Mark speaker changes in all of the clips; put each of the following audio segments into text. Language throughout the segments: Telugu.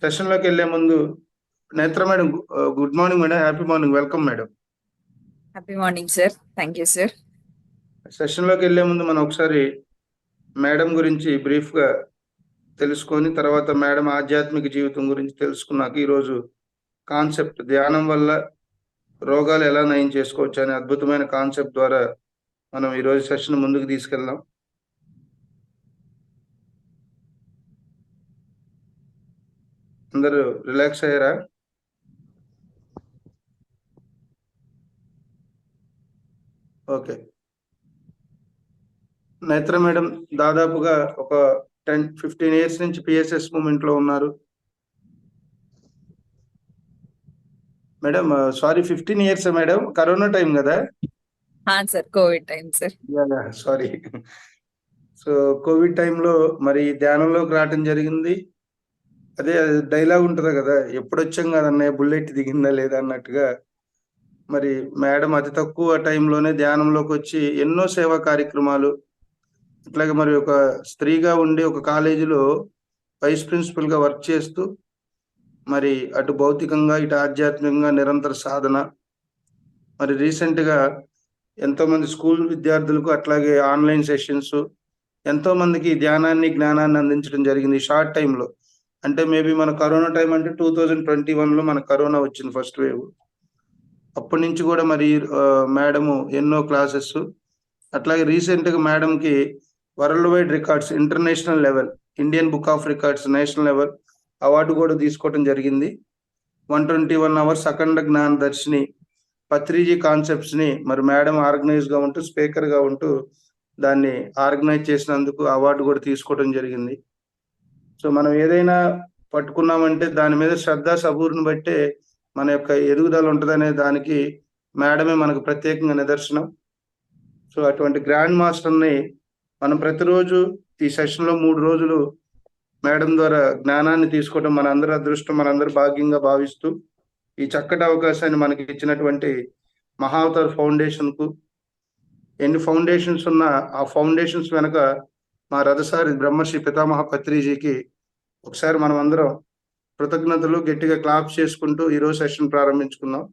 Speaker 1: సెషన్‌లోకి వెళ్ళే ముందు Netra madam, good morning madam. Happy morning. Welcome madam.
Speaker 2: Happy morning sir. Thank you sir.
Speaker 1: సెషన్‌లోకి వెళ్ళే ముందు మనం ఒకసారి మేడం గురించి బ్రీఫ్‌గా తెలుసుకొని, తర్వాత మేడం ఆధ్యాత్మిక జీవితం గురించి తెలుసుకున్నాక, ఈరోజు కాన్సెప్ట్ ధ్యానం వల్ల రోగాలు ఎలా నయం చేసుకోవచ్చు అనే అద్భుతమైన కాన్సెప్ట్ ద్వారా మనం ఈరోజు సెషన్ ముందుకు తీసుకెళ్దాం. అందరూ రిలాక్స్ అయ్యారా? ఓకే. నేత్ర మేడం దాదాపుగా ఒక 10-15 ఇయర్స్ నుంచి పిఎస్ఎస్ మూవ్‌మెంట్‌లో ఉన్నారు. Madam sorry, 15 years madam. Corona time కదా?
Speaker 2: Sir covid time sir.
Speaker 1: Sorry. So covid టైంలో మరి ధ్యానంలోకి రావటం జరిగింది. అదే డైలాగ్ ఉంటది కదా, ఎప్పుడొచ్చాం కదన్నయ్య బుల్లెట్ దిగిందా లేదా అన్నట్టుగా. మరి మేడం అతి తక్కువ టైంలోనే ధ్యానంలోకి వచ్చి ఎన్నో సేవా కార్యక్రమాలు, అట్లాగే మరి ఒక స్త్రీగా ఉండి ఒక కాలేజీలో వైస్ ప్రిన్సిపల్ గా వర్క్ చేస్తూ, మరి అటు భౌతికంగా ఇటు ఆధ్యాత్మికంగా నిరంతర సాధన. మరి రీసెంట్ గా ఎంతో మంది స్కూల్ విద్యార్థులకు, అట్లాగే ఆన్లైన్ సెషన్స్, ఎంతో మందికి ధ్యానాన్ని జ్ఞానాన్ని అందించడం జరిగింది షార్ట్ టైంలో. అంటే మేబీ మన కరోనా టైం అంటే 2021లో మన కరోనా వచ్చింది ఫస్ట్ వేవ్. అప్పటి నుంచి కూడా మరి మేడము ఎన్నో క్లాసెస్, అట్లాగే రీసెంట్ గా మేడంకి world wide records, international level, Indian book of records national level award కూడా తీసుకోవడం జరిగింది. 121 అవర్స్ అఖండ జ్ఞాన దర్శిని పత్రిజీ కాన్సెప్ట్స్ ని మరి మేడం ఆర్గనైజ్ గా ఉంటూ, స్పీకర్ గా ఉంటూ దాన్ని ఆర్గనైజ్ చేసినందుకు అవార్డు కూడా తీసుకోవడం జరిగింది. సో మనం ఏదైనా పట్టుకున్నామంటే దాని మీద శ్రద్ధ సబూరుని బట్టే మన యొక్క ఎదుగుదల ఉంటదనే దానికి మేడమే మనకు ప్రత్యేకంగా నిదర్శనం. సో అటువంటి గ్రాండ్ మాస్టర్ని మనం ప్రతిరోజు ఈ సెషన్లో 3 రోజులు మేడం ద్వారా జ్ఞానాన్ని తీసుకోవడం మన అందరి అదృష్టం, మనందరి భాగ్యంగా భావిస్తూ, ఈ చక్కటి అవకాశాన్ని మనకి ఇచ్చినటువంటి మహావతార్ ఫౌండేషన్ కు, ఎన్ని ఫౌండేషన్స్ ఉన్నా ఆ ఫౌండేషన్స్ వెనక మా రథసారి బ్రహ్మర్షి పితామహ పత్రిజీకి ఒకసారి మనం అందరం కృతజ్ఞతలు గట్టిగా క్లాప్స్ చేసుకుంటూ ఈరోజు సెషన్ ప్రారంభించుకుందాం.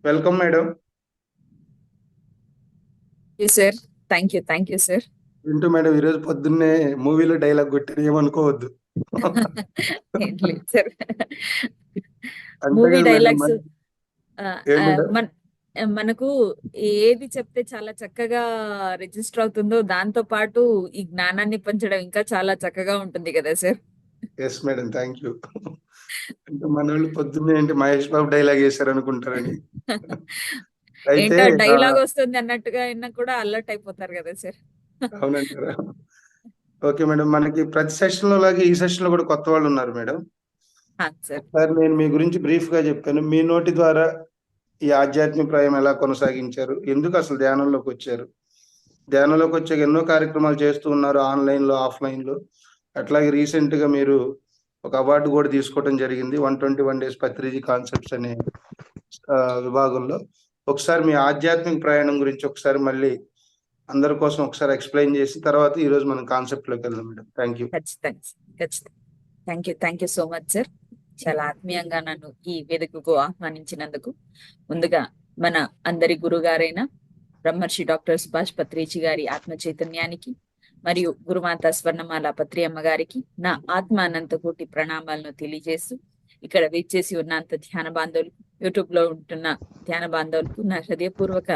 Speaker 1: Welcome madam.
Speaker 2: Sir thank you sir.
Speaker 1: వింటూ మేడం, ఈరోజు పొద్దున్నే మూవీలో డైలాగ్ కొట్టారు, ఏమనుకోవద్దు.
Speaker 2: ఏం లేదు సార్.
Speaker 1: అంతే
Speaker 2: మూవీ
Speaker 1: కదా మేడం.
Speaker 2: డైలాగ్స్
Speaker 1: ఏం మేడం?
Speaker 2: మనకు ఏది చెప్తే చాలా చక్కగా రిజిస్టర్ అవుతుందో దాంతో పాటు ఈ జ్ఞానాన్ని పంచడం ఇంకా చాలా చక్కగా ఉంటుంది కదా sir.
Speaker 1: Yes madam, thank you. అంటే మన వాళ్ళు పొద్దున్నే ఏంటి మహేష్ బాబు డైలాగ్ వేశారు అనుకుంటారని. అయితే
Speaker 2: ఏంటో డైలాగ్ వస్తుంది అన్నట్టుగా అయినా కూడా అలర్ట్ అయిపోతారు కదా సార్.
Speaker 1: అవునంటారా? ఓకే మేడం, మనకి ప్రతి సెషన్ లో లాగే ఈ సెషన్ లో కూడా కొత్త వాళ్ళు ఉన్నారు మేడం.
Speaker 2: సార్
Speaker 1: ఒకసారి నేను మీ గురించి బ్రీఫ్ గా చెప్పాను. మీ నోటి ద్వారా ఈ ఆధ్యాత్మిక ప్రాయం ఎలా కొనసాగించారు, ఎందుకు అసలు ధ్యానంలోకి వచ్చారు, ధ్యానంలోకి వచ్చాక ఎన్నో కార్యక్రమాలు చేస్తూ ఉన్నారు, ఆన్లైన్ లో ఆఫ్లైన్ లో. అట్లాగే రీసెంట్ గా మీరు ఒక అవార్డు కూడా తీసుకోవడం జరిగింది 121 డేస్ పత్రిజీ కాన్సెప్ట్స్ అనే విభాగంలో. ఒకసారి మీ ఆధ్యాత్మిక ప్రయాణం గురించి ఒకసారి మళ్ళీ అందరి కోసం ఒకసారి ఎక్స్ప్లెయిన్ చేసి తర్వాత ఈ రోజు మనం కాన్సెప్ట్ లోకి వెళ్దాం మేడం. Thank you.
Speaker 2: ఖచ్చితంగా thank you so much sir. చాలా ఆత్మీయంగా నన్ను ఈ వేదికకు ఆహ్వానించినందుకు ముందుగా మన అందరి గురుగారైన బ్రహ్మర్షి డాక్టర్ సుభాష్ పత్రిజీ గారి ఆత్మ చైతన్యానికి మరియు గురుమాత స్వర్ణమాల పత్రి అమ్మ గారికి నా ఆత్మ అనంత కోటి ప్రణామాలను తెలియజేస్తూ, ఇక్కడ వేచేసి ఉన్నంత ధ్యాన బాంధవులు, యూట్యూబ్ లో ఉంటున్న ధ్యాన బాంధవులకు నా హృదయపూర్వక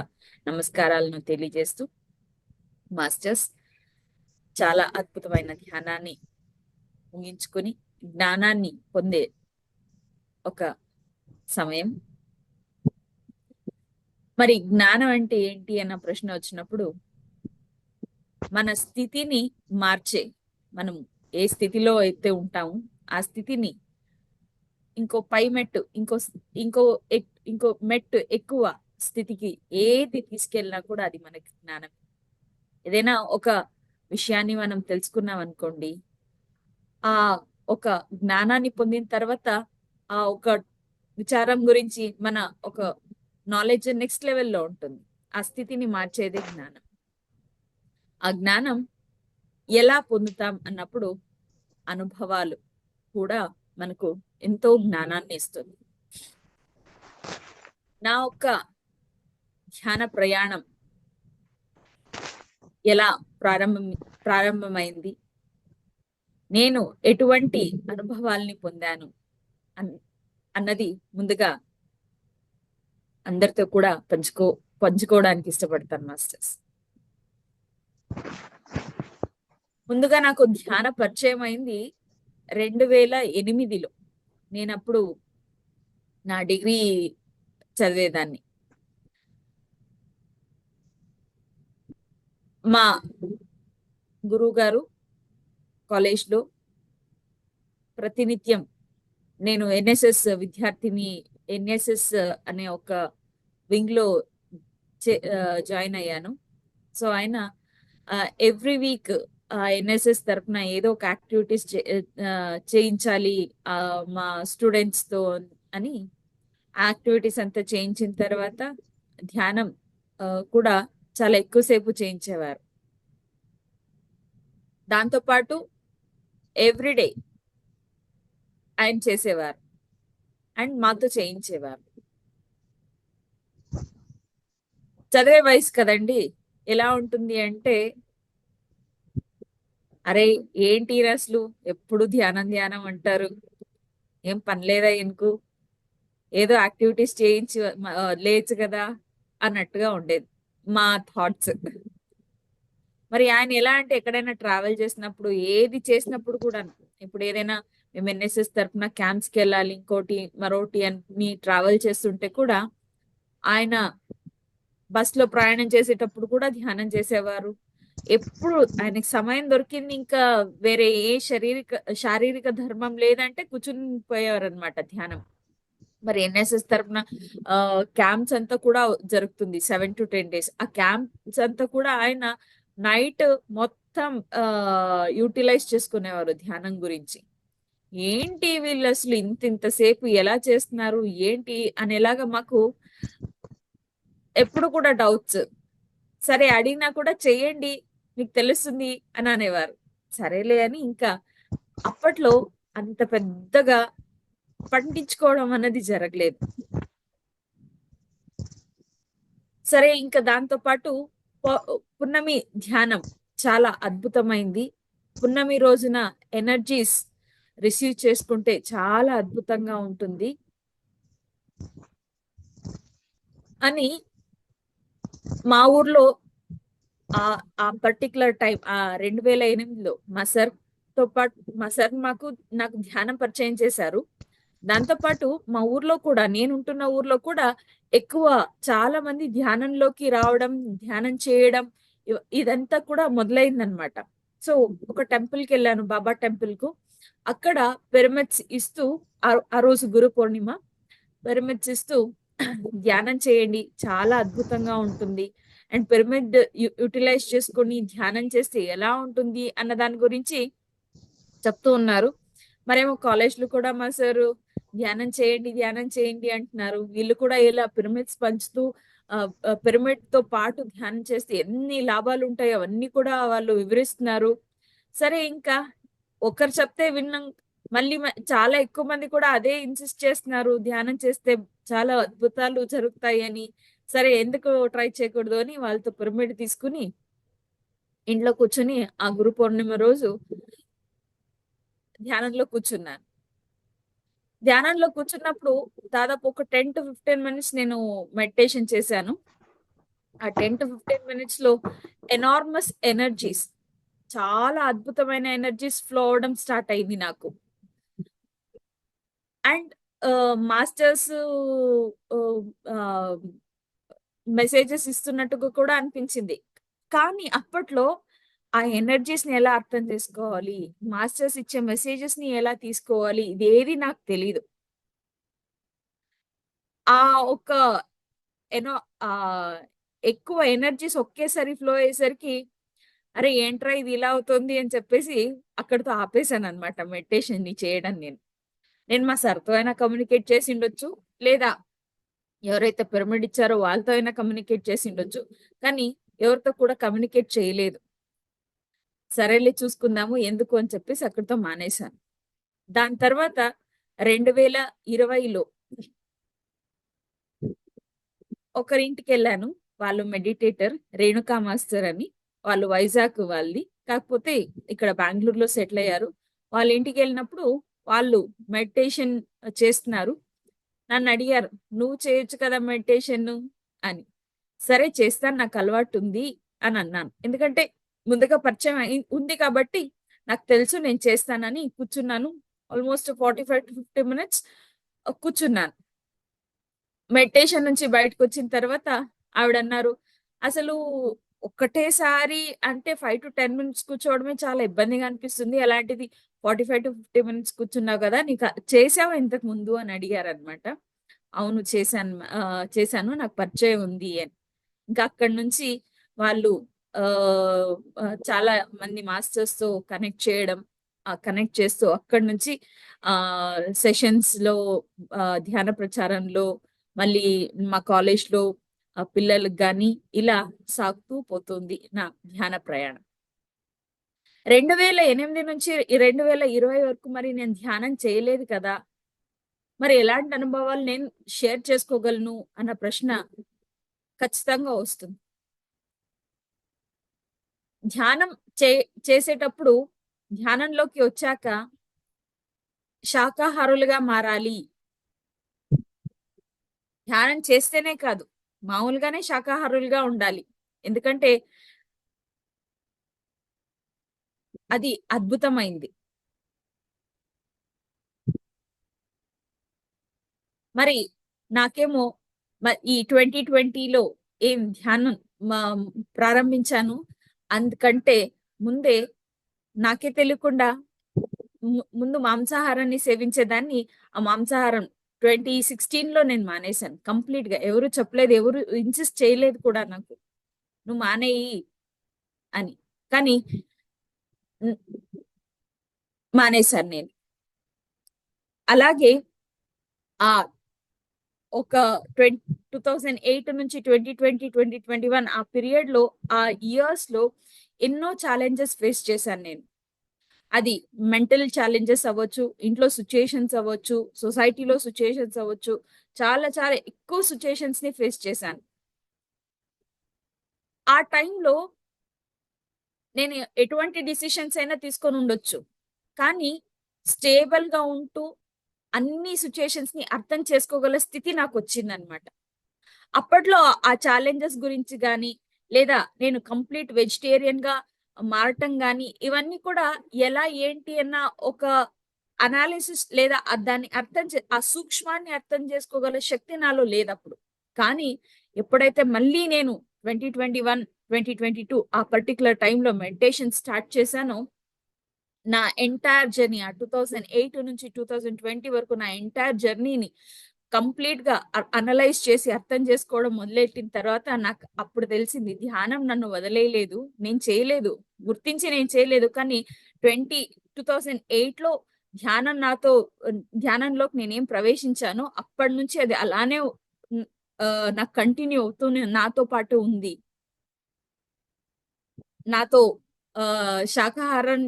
Speaker 2: నమస్కారాలను తెలియజేస్తూ, మాస్టర్స్ చాలా అద్భుతమైన ధ్యానాన్ని ముగించుకొని జ్ఞానాన్ని పొందే ఒక సమయం. మరి జ్ఞానం అంటే ఏంటి అన్న ప్రశ్న వచ్చినప్పుడు, మన స్థితిని మార్చే, మనం ఏ స్థితిలో అయితే ఉంటామో ఆ స్థితిని ఇంకో పై మెట్టు, ఇంకో ఇంకో మెట్టు ఎక్కువ స్థితికి ఏది తీసుకెళ్ళినా కూడా అది మనకి జ్ఞానం. ఏదైనా ఒక విషయాన్ని మనం తెలుసుకున్నాం అనుకోండి, ఆ ఒక జ్ఞానాన్ని పొందిన తర్వాత ఆ ఒక విచారం గురించి మన ఒక నాలెడ్జ్ నెక్స్ట్ లెవెల్లో ఉంటుంది. ఆ స్థితిని మార్చేదే జ్ఞానం. ఆ జ్ఞానం ఎలా పొందుతాం అన్నప్పుడు అనుభవాలు కూడా మనకు ఎంతో జ్ఞానాన్ని ఇస్తుంది. నా యొక్క ధ్యాన ప్రయాణం ఎలా ప్రారంభమైంది, నేను ఎటువంటి అనుభవాల్ని పొందాను అన్నది ముందుగా అందరితో కూడా పంచుకోవడానికి ఇష్టపడతాను మాస్టర్స్. ముందుగా నాకు ధ్యాన పరిచయం అయింది 2008లో. నేను అప్పుడు నా డిగ్రీ చదివేదాన్ని. మా గురువు గారు కాలేజ్లో ప్రతినిత్యం, నేను ఎన్ఎస్ఎస్ విద్యార్థిని, ఎన్ఎస్ఎస్ అనే ఒక వింగ్ లో జాయిన్ అయ్యాను. సో ఆయన ఎవ్రీ వీక్ ఎన్ఎస్ఎస్ తరఫున ఏదో ఒక యాక్టివిటీస్ చేయించాలి మా స్టూడెంట్స్ తో అని యాక్టివిటీస్ అంతా చేయించిన తర్వాత ధ్యానం కూడా చాలా ఎక్కువసేపు చేయించేవారు. దాంతోపాటు ఎవ్రీడే ఆయన చేసేవారు అండ్ మాతో చేయించేవారు. చదివే వయసు కదండి, ఎలా ఉంటుంది అంటే, అరే ఏంటి అసలు ఎప్పుడు ధ్యానం ధ్యానం అంటారు, ఏం పని లేదా ఎందుకు, ఏదో యాక్టివిటీస్ చేయించి లేచు కదా అన్నట్టుగా ఉండేది మా థాట్స్. మరి ఆయన ఎలా అంటే, ఎక్కడైనా ట్రావెల్ చేసినప్పుడు, ఏది చేసినప్పుడు కూడా, ఇప్పుడు ఏదైనా మేము ఎన్ఎస్ఎస్ తరఫున క్యాంప్స్కి వెళ్ళాలి, ఇంకోటి మరోటి అని ట్రావెల్ చేస్తుంటే కూడా ఆయన బస్ లో ప్రయాణం చేసేటప్పుడు కూడా ధ్యానం చేసేవారు. ఎప్పుడు ఆయనకి సమయం దొరికింది, ఇంకా వేరే ఏ శారీరక ధర్మం లేదంటే కూర్చుని పోయేవారు అనమాట ధ్యానం. మరి ఎన్ఎస్ఎస్ తరఫున క్యాంప్స్ అంతా కూడా జరుగుతుంది 7 to 10 days. ఆ క్యాంప్స్ అంతా కూడా ఆయన నైట్ మొత్తం యూటిలైజ్ చేసుకునేవారు ధ్యానం గురించి. ఏంటి వీళ్ళు అసలు ఇంతసేపు ఎలా చేస్తున్నారు ఏంటి అనేలాగా మాకు ఎప్పుడు కూడా డౌట్స్. సరే అడిగినా కూడా చెయ్యండి మీకు తెలుస్తుంది అని అనేవారు. సరేలే అని ఇంకా అప్పట్లో అంత పెద్దగా పట్టించుకోవడం అన్నది జరగలేదు. సరే ఇంకా దాంతో పాటు పున్నమి ధ్యానం చాలా అద్భుతమైంది. పున్నమి రోజున ఎనర్జీస్ రిసీవ్ చేసుకుంటే చాలా అద్భుతంగా ఉంటుంది అని మా ఊర్లో ఆ పర్టికులర్ టైం 2008లో మా సార్ నాకు ధ్యానం పరిచయం చేశారు. దాంతో పాటు మా ఊర్లో కూడా, నేనుంటున్న ఊర్లో కూడా ఎక్కువ చాలా మంది ధ్యానంలోకి రావడం, ధ్యానం చేయడం ఇదంతా కూడా మొదలైందనమాట. సో ఒక టెంపుల్ కి వెళ్ళాను, బాబా టెంపుల్ కు. అక్కడ పిరమిడ్స్ ఇస్తూ, ఆ రోజు గురు పూర్ణిమ, పిరమిడ్స్ ఇస్తూ ధ్యానం చేయండి చాలా అద్భుతంగా ఉంటుంది, అండ్ పిరమిడ్ యూటిలైజ్ చేసుకొని ధ్యానం చేస్తే ఎలా ఉంటుంది అన్న దాని గురించి చెప్తూ ఉన్నారు. మరేమో కాలేజ్లో కూడా మా సార్ ధ్యానం చేయండి అంటున్నారు. వీళ్ళు కూడా ఇలా పిరమిడ్స్ పంచుతూ పిరమిడ్ తో పాటు ధ్యానం చేస్తే ఎన్ని లాభాలు ఉంటాయో అవన్నీ కూడా వాళ్ళు వివరిస్తున్నారు. సరే ఇంకా ఒకరు చెప్తే విన్నాం, మళ్ళీ చాలా ఎక్కువ మంది కూడా అదే ఇన్సిస్ట్ చేస్తున్నారు, ధ్యానం చేస్తే చాలా అద్భుతాలు జరుగుతాయి అని. సరే ఎందుకు ట్రై చేయకూడదు అని వాళ్ళతో పిరమిడ్ తీసుకుని ఇంట్లో కూర్చొని ఆ గురు పౌర్ణిమ రోజు ధ్యానంలో కూర్చున్నాను. ధ్యానంలో కూర్చున్నప్పుడు దాదాపు ఒక 10 to 15 minutes నేను మెడిటేషన్ చేశాను. ఆ 10 to 15 minutes లో ఎనార్మస్ ఎనర్జీస్, చాలా అద్భుతమైన ఎనర్జీస్ ఫ్లో అవడం స్టార్ట్ అయింది నాకు. అండ్ మాస్టర్స్ మెసేజెస్ ఇస్తున్నట్టుగా కూడా అనిపించింది. కానీ అప్పట్లో ఆ ఎనర్జీస్ ని ఎలా అర్థం చేసుకోవాలి, మాస్టర్స్ ఇచ్చే మెసేజెస్ ని ఎలా తీసుకోవాలి, ఇదేది నాకు తెలీదు. ఆ ఒక ఎక్కువ ఎనర్జీస్ ఒకేసారి ఫ్లో అయ్యేసరికి, అరే ఏంట్రా ఇది ఇలా అవుతుంది అని చెప్పేసి అక్కడితో ఆపేశాను అనమాట మెడిటేషన్ ని చేయడం. నేను మా సార్తో అయినా కమ్యూనికేట్ చేసి ఉండొచ్చు, లేదా ఎవరైతే పిరమిడ్ ఇచ్చారో వాళ్ళతో అయినా కమ్యూనికేట్ చేసి ఉండొచ్చు, కానీ ఎవరితో కూడా కమ్యూనికేట్ చేయలేదు. సరేలే చూసుకుందాము ఎందుకు అని చెప్పేసి అక్కడితో మానేశాను. దాని తర్వాత 2020లో ఒకరింటికి వెళ్ళాను. వాళ్ళు మెడిటేటర్ రేణుకా మాస్టర్ అని. వాళ్ళు వైజాగ్ వాళ్ళది. కాకపోతే ఇక్కడ బెంగుళూరులో సెటిల్ అయ్యారు. వాళ్ళ ఇంటికి వెళ్ళినప్పుడు వాళ్ళు మెడిటేషన్ చేస్తున్నారు. నన్ను అడిగారు, "నువ్వు చేయొచ్చు కదా మెడిటేషన్" అని. సరే చేస్తాను, నాకు అలవాటు ఉంది అని అన్నాను. ఎందుకంటే ముందుగా పరిచయం ఉంది కాబట్టి నాకు తెలుసు నేను చేస్తానని కూర్చున్నాను. ఆల్మోస్ట్ 45-50 మినిట్స్ కూర్చున్నాను. మెడిటేషన్ నుంచి బయటకొచ్చిన తర్వాత ఆవిడన్నారు, "అసలు ఒక్కటేసారి అంటే 5-10 మినిట్స్ కూర్చోవడమే చాలా ఇబ్బందిగా అనిపిస్తుంది. అలాంటిది 45-50 మినిట్స్ కూర్చున్నావు కదా! చేసావా ఇంతకు ముందు" అని అడిగారనమాట. అవును చేశాను. నాకు పరిచయం ఉంది అని. ఇంకా అక్కడి నుంచి వాళ్ళు ఆహ్, చాలా మంది మాస్టర్స్‌తో కనెక్ట్ చేయడం, కనెక్ట్ చేస్తూ అక్కడి నుంచి సెషన్స్‌లో ధ్యాన ప్రచారంలో మళ్ళీ మా కాలేజ్‌లో పిల్లలకి గాని ఇలా సాగుతూ పోతుంది నా ధ్యాన ప్రయాణం. 2008 నుంచి 2020 వరకు మరి నేను ధ్యానం చేయలేదు కదా! మరి ఎలాంటి అనుభవాలు నేను షేర్ చేసుకోగలను అన్న ప్రశ్న ఖచ్చితంగా వస్తుంది. ధ్యానం చే చేసేటప్పుడు ధ్యానంలోకి వచ్చాక శాకాహారులుగా మారాలి. ధ్యానం చేస్తేనే కాదు, మామూలుగానే శాకాహారులుగా ఉండాలి. ఎందుకంటే అది అద్భుతమైంది. మరి నాకేమో ఈ 2020లో ఏం ధ్యానం మా ప్రారంభించాను. అందుకంటే ముందే నాకే తెలియకుండా ముందు మాంసాహారాన్ని సేవించేదాన్ని. ఆ మాంసాహారం 2016లో నేను మానేశాను కంప్లీట్‌గా. ఎవరు చెప్పలేదు. ఎవరు ఇన్సిస్ట్ చేయలేదు కూడా నాకు, "నువ్వు మానేయి" అని. కానీ హ్మ్. మానేశాను నేను. అలాగే ఆ ఒక 2008 నుంచి 2020, 2021 ఆ పీరియడ్‌లో ఆ ఇయర్స్‌లో ఎన్నో ఛాలెంజెస్ ఫేస్ చేశాను నేను. అది మెంటల్ ఛాలెంజెస్ అవ్వచ్చు, ఇంట్లో సిట్యుయేషన్స్ అవ్వచ్చు, సొసైటీలో సిట్యుయేషన్స్ అవ్వచ్చు. చాలా చాలా ఎక్కువ సిట్యుయేషన్స్‌ని ఫేస్ చేశాను. ఆ టైంలో నేను ఎటువంటి డిసిషన్స్ అయినా తీసుకొనుండొచ్చు. కానీ స్టేబుల్‌గా ఉంటూ అన్ని సిట్యుయేషన్స్‌ని అర్థం చేసుకోగల స్థితి నాకొచ్చిందనమాట. అప్పట్లో ఆ ఛాలెంజెస్ గురించి గాని, లేదా నేను కంప్లీట్ వెజిటేరియన్‌గా మారటం గాని, ఇవన్నీ కూడా ఎలా ఏంటి అన్న ఒక అనాలిసిస్ లేదా దాన్ని ఆ సూక్ష్మాన్ని అర్థం చేసుకోగల శక్తి నాలో లేదప్పుడు. కానీ ఎప్పుడైతే మళ్ళీ నేను 2021, 2022 ఆ పర్టిక్యులర్ టైమ్‌లో మెడిటేషన్ స్టార్ట్ చేశానో, నా ఎంటైర్ జర్నీ ఆ 2008 నుంచి 2020 వరకు నా ఎంటైర్ జర్నీని కంప్లీట్‌గా అనలైజ్ చేసి అర్థం చేసుకోవడం మొదలెట్టిన తర్వాత నాకు అప్పుడు తెలిసింది ధ్యానం నన్ను వదిలేయలేదు. నేను చేయలేదు. గుర్తించి నేను చేయలేదు. కానీ 2008లో ధ్యానం నాతో ధ్యానంలోకి నేనేం ప్రవేశించానో అప్పటినుంచి అది అలానే నాకు కంటిన్యూ అవుతూనే నాతో పాటు ఉంది. నాతో శాకాహారం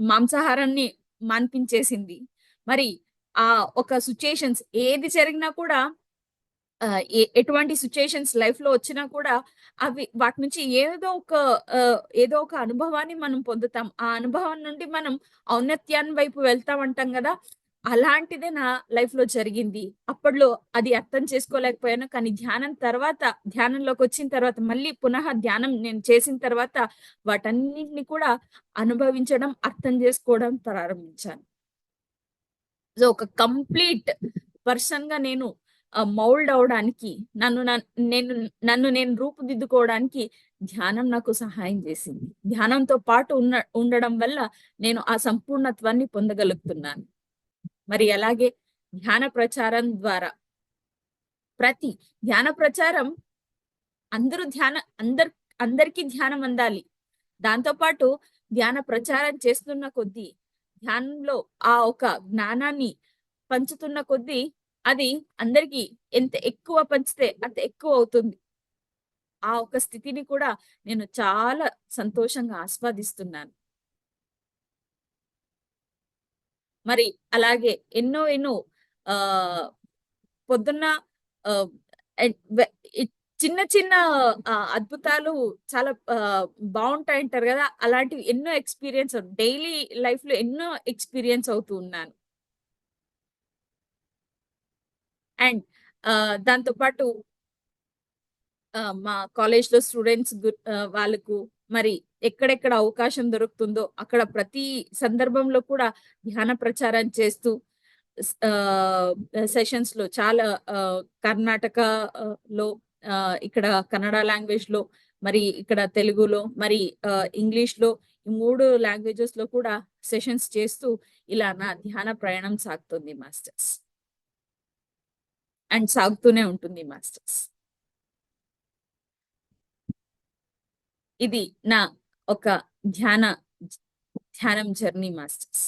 Speaker 2: మాంసాహారాన్ని మాన్పించేసింది. మరి ఒక సిట్యుయేషన్స్ ఏది జరిగినా కూడా ఎటువంటి సిట్యుయేషన్స్ లైఫ్‌లో వచ్చినా కూడా వాటి నుంచి ఏదో ఒక అనుభవాన్ని మనం పొందుతాం. ఆ అనుభవం నుండి మనం ఔన్నత్యాన్ని వైపు వెళ్తాం అంటాం గదా! అలాంటిదే నా లైఫ్‌లో జరిగింది. అప్పట్లో అది అర్థం చేసుకోలేకపోయాను. కానీ ధ్యానంలోకొచ్చిన తర్వాత మళ్ళీ పునః ధ్యానం నేను చేసిన తర్వాత వాటన్నిటిని కూడా అనుభవించడం, అర్థం చేసుకోవడం ప్రారంభించాను. సో, ఒక కంప్లీట్ పర్సన్‌గా నేను మౌల్డ్ అవ్వడానికి నన్ను నేను రూపుదిద్దుకోవడానికి ధ్యానం నాకు సహాయం చేసింది. ధ్యానంతో పాటు ఉండడం వల్ల నేను ఆ సంపూర్ణత్వాన్ని పొందగలుగుతున్నాను. మరి అలాగే ధ్యాన ప్రచారం ద్వారా ప్రతి ధ్యాన ప్రచారం అందరూ అందరికీ ధ్యానం అందాలి. దాంతో పాటు ధ్యాన ప్రచారం చేస్తున్న కొద్దీ, ధ్యానంలో ఆ ఒక జ్ఞానాన్ని పంచుతున్న కొద్దీ, అది అందరికి ఎంత ఎక్కువ పంచితే అంత ఎక్కువ అవుతుంది. ఆ ఒక స్థితిని కూడా నేను చాలా సంతోషంగా ఆస్వాదిస్తున్నాను. మరి అలాగే ఎన్నో ఎన్నో ఆ పొద్దున్న ఆ, ఎ- వె- ఈ చిన్న చిన్న అద్భుతాలు చాలా బాగుంటాయి అంటారు కదా, అలాంటివి ఎన్నో ఎక్స్పీరియన్స్ డైలీ లైఫ్ లో ఎన్నో ఎక్స్పీరియన్స్ అవుతూ ఉన్నాను. అండ్ దాంతో పాటు మా కాలేజ్ లో స్టూడెంట్స్ వాళ్ళకు మరి ఎక్కడెక్కడ అవకాశం దొరుకుతుందో అక్కడ ప్రతి సందర్భంలో కూడా ధ్యాన ప్రచారం చేస్తూ సెషన్స్ లో చాలా కర్ణాటక లో ఇక్కడ కన్నడ లాంగ్వేజ్ లో, మరి ఇక్కడ తెలుగులో, మరి ఇంగ్లీష్ లో, ఈ 3 లాంగ్వేజెస్ లో కూడా సెషన్స్ చేస్తూ ఇలా నా ధ్యాన ప్రయాణం సాగుతుంది మాస్టర్స్. అండ్ సాగుతూనే ఉంటుంది మాస్టర్స్. ఇది నా ఒక ధ్యానం జర్నీ మాస్టర్స్.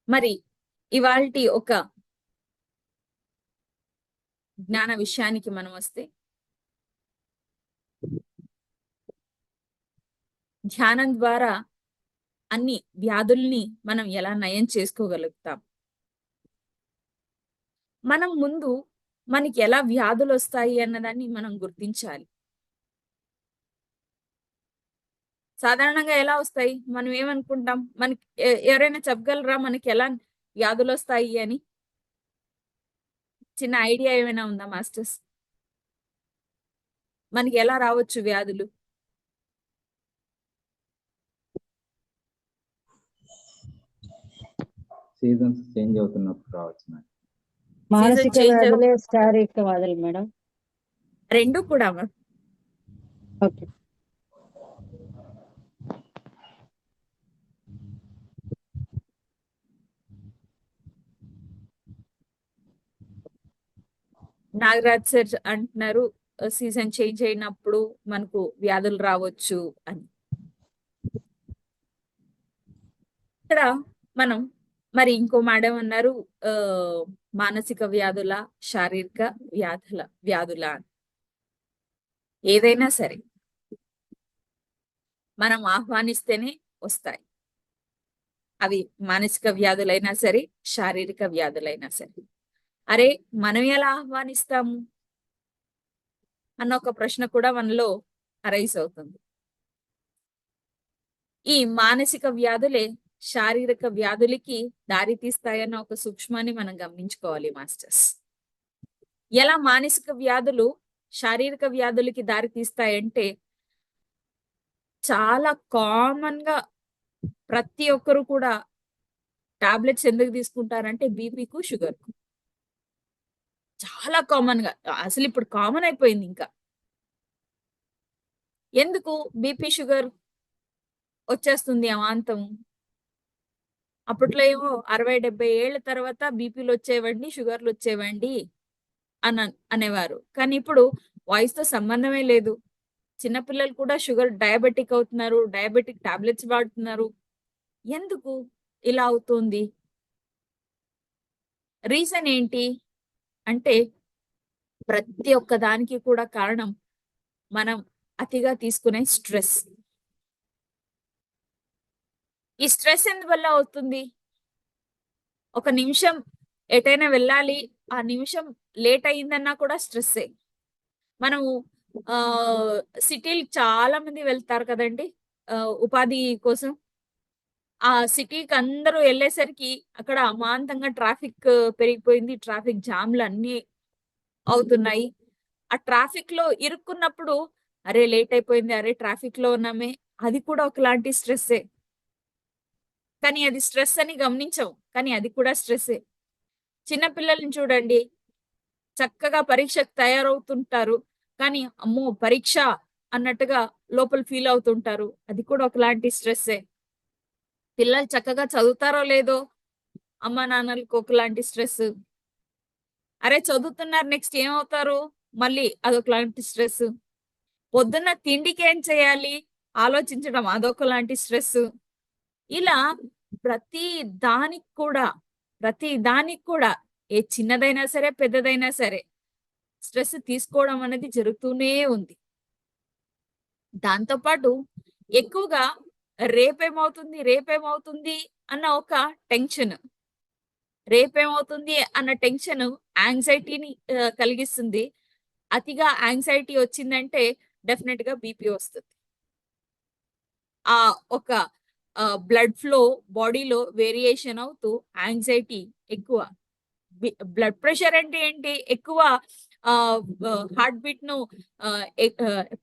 Speaker 2: మరి ఇవాల్టి ఒక జ్ఞాన విషయానికి మనం వస్తే, ధ్యానం ద్వారా అన్ని వ్యాధుల్ని మనం ఎలా నయం చేసుకోగలుగుతాం. మనం ముందు మనకి ఎలా వ్యాధులు వస్తాయి అన్నదాన్ని మనం గుర్తించాలి. సాధారణంగా ఎలా వస్తాయి, మనం ఏమనుకుంటాం, మనకి ఎవరైనా చెప్పగలరా మనకి ఎలా వ్యాధులు వస్తాయి అని? చిన్న ఐడియా ఏమైనా ఉందా మాస్టర్స్? మనకి ఎలా రావచ్చు వ్యాధులు?
Speaker 3: సీజన్స్ చేంజ్ అవుతున్నప్పుడు రావచ్చు మేడం.
Speaker 4: మానసిక
Speaker 2: change
Speaker 4: వ్యాధులే, శారీరక వ్యాధులు మేడం.
Speaker 2: రెండు కూడా
Speaker 4: ఓకే.
Speaker 2: నాగరాజ్ సార్ అంటున్నారు సీజన్ చేంజ్ అయినప్పుడు మనకు వ్యాధులు రావచ్చు అని. ఇక్కడ మనం మరి ఇంకో మేడం అన్నారు మానసిక వ్యాధుల, శారీరక వ్యాధుల అని. ఏదైనా సరే మనం ఆహ్వానిస్తేనే వస్తాయి. అవి మానసిక వ్యాధులైనా సరే, శారీరక వ్యాధులైనా సరే. అరే మనం ఎలా ఆహ్వానిస్తాము అన్న ఒక ప్రశ్న కూడా మనలో అరైజ్ అవుతుంది. ఈ మానసిక వ్యాధులే శారీరక వ్యాధులకి దారి తీస్తాయన్న ఒక సూక్ష్మాన్ని మనం గమనించుకోవాలి మాస్టర్స్. ఎలా మానసిక వ్యాధులు శారీరక వ్యాధులకి దారి తీస్తాయంటే, చాలా కామన్ గా ప్రతి ఒక్కరు కూడా టాబ్లెట్స్ ఎందుకు తీసుకుంటారంటే బీపీకు, షుగర్ కు. చాలా కామన్ గా, అసలు ఇప్పుడు కామన్ అయిపోయింది. ఇంకా ఎందుకు బీపీ, షుగర్ వచ్చేస్తుంది అమాంతం? అప్పట్లో ఏమో 60-70 ఏళ్ల తర్వాత బీపీలు వచ్చేవండి, షుగర్లు వచ్చేవండి అనేవారు. కానీ ఇప్పుడు వయసుతో సంబంధమే లేదు. చిన్నపిల్లలు కూడా షుగర్ డయాబెటిక్ అవుతున్నారు, డయాబెటిక్ టాబ్లెట్స్ వాడుతున్నారు. ఎందుకు ఇలా అవుతుంది? రీజన్ ఏంటి అంటే, ప్రతి ఒక్క దానికి కూడా కారణం మనం అతిగా తీసుకునే స్ట్రెస్. ఈ స్ట్రెస్ ఎందువల్ల అవుతుంది? ఒక నిమిషం ఎటైనా వెళ్ళాలి, ఆ నిమిషం లేట్ అయిందన్నా కూడా స్ట్రెస్సే. మనము సిటీలు చాలా మంది వెళ్తారు కదండి ఉపాధి కోసం. ఆ సిటీకి అందరూ వెళ్ళేసరికి అక్కడ అమాంతంగా ట్రాఫిక్ పెరిగిపోయింది, ట్రాఫిక్ జామ్లు అన్ని అవుతున్నాయి. ఆ ట్రాఫిక్ లో ఇరుక్కున్నప్పుడు అరే లేట్ అయిపోయింది, అరే ట్రాఫిక్ లో ఉన్నామే, అది కూడా ఒకలాంటి స్ట్రెస్సే. కానీ అది స్ట్రెస్ అని గమనించం, కానీ అది కూడా స్ట్రెస్సే. చిన్నపిల్లల్ని చూడండి, చక్కగా పరీక్షకు తయారవుతుంటారు, కానీ అమ్మో పరీక్ష అన్నట్టుగా లోపల ఫీల్ అవుతుంటారు, అది కూడా ఒకలాంటి స్ట్రెస్సే. పిల్లలు చక్కగా చదువుతారో లేదో అమ్మా నాన్నలకు ఒకలాంటి స్ట్రెస్. అరే చదువుతున్నారు, నెక్స్ట్ ఏమవుతారు, మళ్ళీ అదొకలాంటి స్ట్రెస్. పొద్దున్న తిండికి ఏం చేయాలి ఆలోచించడం, అదొకలాంటి స్ట్రెస్. ఇలా ప్రతి దానికి కూడా ఏ చిన్నదైనా సరే పెద్దదైనా సరే స్ట్రెస్ తీసుకోవడం అనేది జరుగుతూనే ఉంది. దాంతోపాటు ఎక్కువగా రేపేమవుతుంది అన్న ఒక టెన్షన్, రేపేమవుతుంది అన్న టెన్షన్ యాంగ్జైటీని కలిగిస్తుంది. అతిగా యాంగ్జైటీ వచ్చిందంటే డెఫినెట్ గా బీపీ వస్తుంది. ఆ ఒక బ్లడ్ ఫ్లో బాడీలో వేరియేషన్ అవుతూ యాంగ్జైటీ ఎక్కువ, బ్లడ్ ప్రెషర్ అంటే ఏంటి, ఎక్కువ హార్ట్ బీట్ ను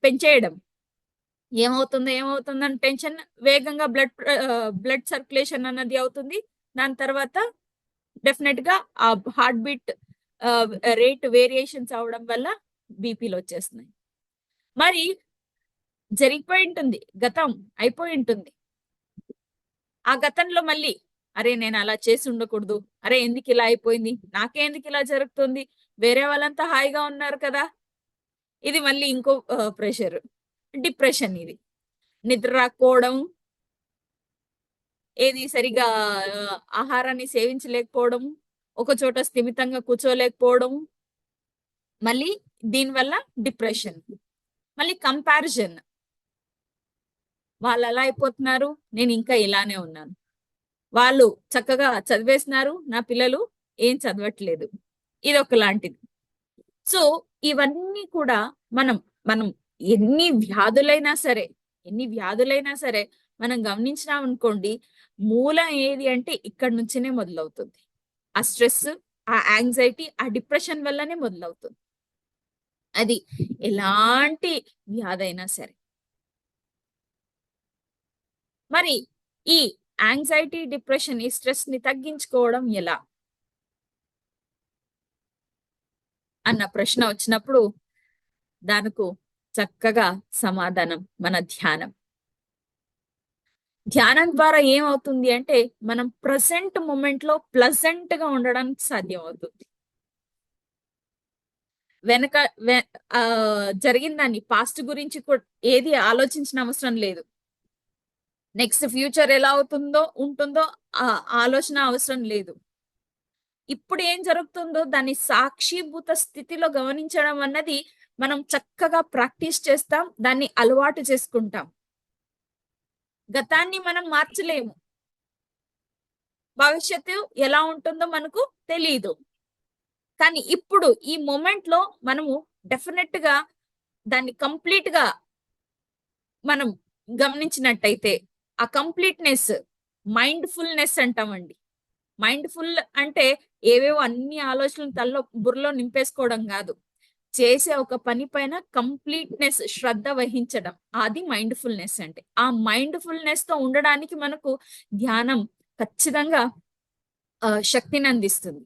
Speaker 2: పెంచేయడం. ఏమవుతుందని టెన్షన్, వేగంగా బ్లడ్ సర్క్యులేషన్ అన్నది అవుతుంది. దాని తర్వాత డెఫినెట్ గా ఆ హార్ట్ బీట్ రేట్ వేరియేషన్స్ అవడం వల్ల బీపీలు వచ్చేస్తున్నాయి. మరి జరిగిపోయి ఉంటుంది, గతం అయిపోయి ఉంటుంది. ఆ గతంలో మళ్ళీ అరే నేను అలా చేసి ఉండకూడదు, అరే ఎందుకు ఇలా అయిపోయింది, నాకే ఎందుకు ఇలా జరుగుతుంది, వేరే వాళ్ళంతా హాయిగా ఉన్నారు కదా, ఇది మళ్ళీ ఇంకో ప్రెషర్, డిప్రెషన్. ఇది నిద్ర రాకపోవడం, ఏది సరిగా ఆహారాన్ని సేవించలేకపోవడం, ఒక చోట స్థిమితంగా కూర్చోలేకపోవడం, మళ్ళీ దీనివల్ల డిప్రెషన్. మళ్ళీ కంపారిజన్, వాళ్ళు అలా అయిపోతున్నారు, నేను ఇంకా ఇలానే ఉన్నాను, వాళ్ళు చక్కగా చదివేస్తున్నారు, నా పిల్లలు ఏం చదవట్లేదు, ఇది ఒకలాంటిది. సో ఇవన్నీ కూడా మనం ఎన్ని వ్యాధులైనా సరే మనం గమనించినాం అనుకోండి, మూలం ఏది అంటే ఇక్కడ నుంచినే మొదలవుతుంది. ఆ స్ట్రెస్, ఆ యాంగ్జైటీ, ఆ డిప్రెషన్ వల్లనే మొదలవుతుంది. అది ఎలాంటి వ్యాధైనా సరే. మరి ఈ యాంగ్జైటీ, డిప్రెషన్, ఈ స్ట్రెస్ ని తగ్గించుకోవడం ఎలా అన్న ప్రశ్న వచ్చినప్పుడు దానికి చక్కగా సమాధానం మన ధ్యానం. ధ్యానం ద్వారా ఏమవుతుంది అంటే మనం ప్రజెంట్ మూమెంట్ లో ప్లెజెంట్ గా ఉండడానికి సాధ్యం అవుతుంది. జరిగిన దాన్ని, పాస్ట్ గురించి ఏది ఆలోచించిన అవసరం లేదు. నెక్స్ట్ ఫ్యూచర్ ఎలా ఉంటుందో ఆలోచన అవసరం లేదు. ఇప్పుడు ఏం జరుగుతుందో దాన్ని సాక్షిభూత స్థితిలో గమనించడం అన్నది మనం చక్కగా ప్రాక్టీస్ చేస్తాం, దాన్ని అలవాటు చేసుకుంటాం. గతాన్ని మనం మార్చలేము, భవిష్యత్తు ఎలా ఉంటుందో మనకు తెలియదు. కానీ ఇప్పుడు ఈ మూమెంట్ లో మనము డెఫినెట్ గా దాన్ని కంప్లీట్ గా మనం గమనించినట్టయితే ఆ కంప్లీట్నెస్ మైండ్ఫుల్నెస్ అంటామండి. మైండ్ఫుల్ అంటే ఏవేవో అన్ని ఆలోచనలు బుర్రలో నింపేసుకోవడం కాదు, చేసే ఒక పని పైన కంప్లీట్నెస్, శ్రద్ధ వహించడం, అది మైండ్ఫుల్నెస్ అంటే. ఆ మైండ్ఫుల్నెస్ తో ఉండడానికి మనకు ధ్యానం ఖచ్చితంగా శక్తిని అందిస్తుంది.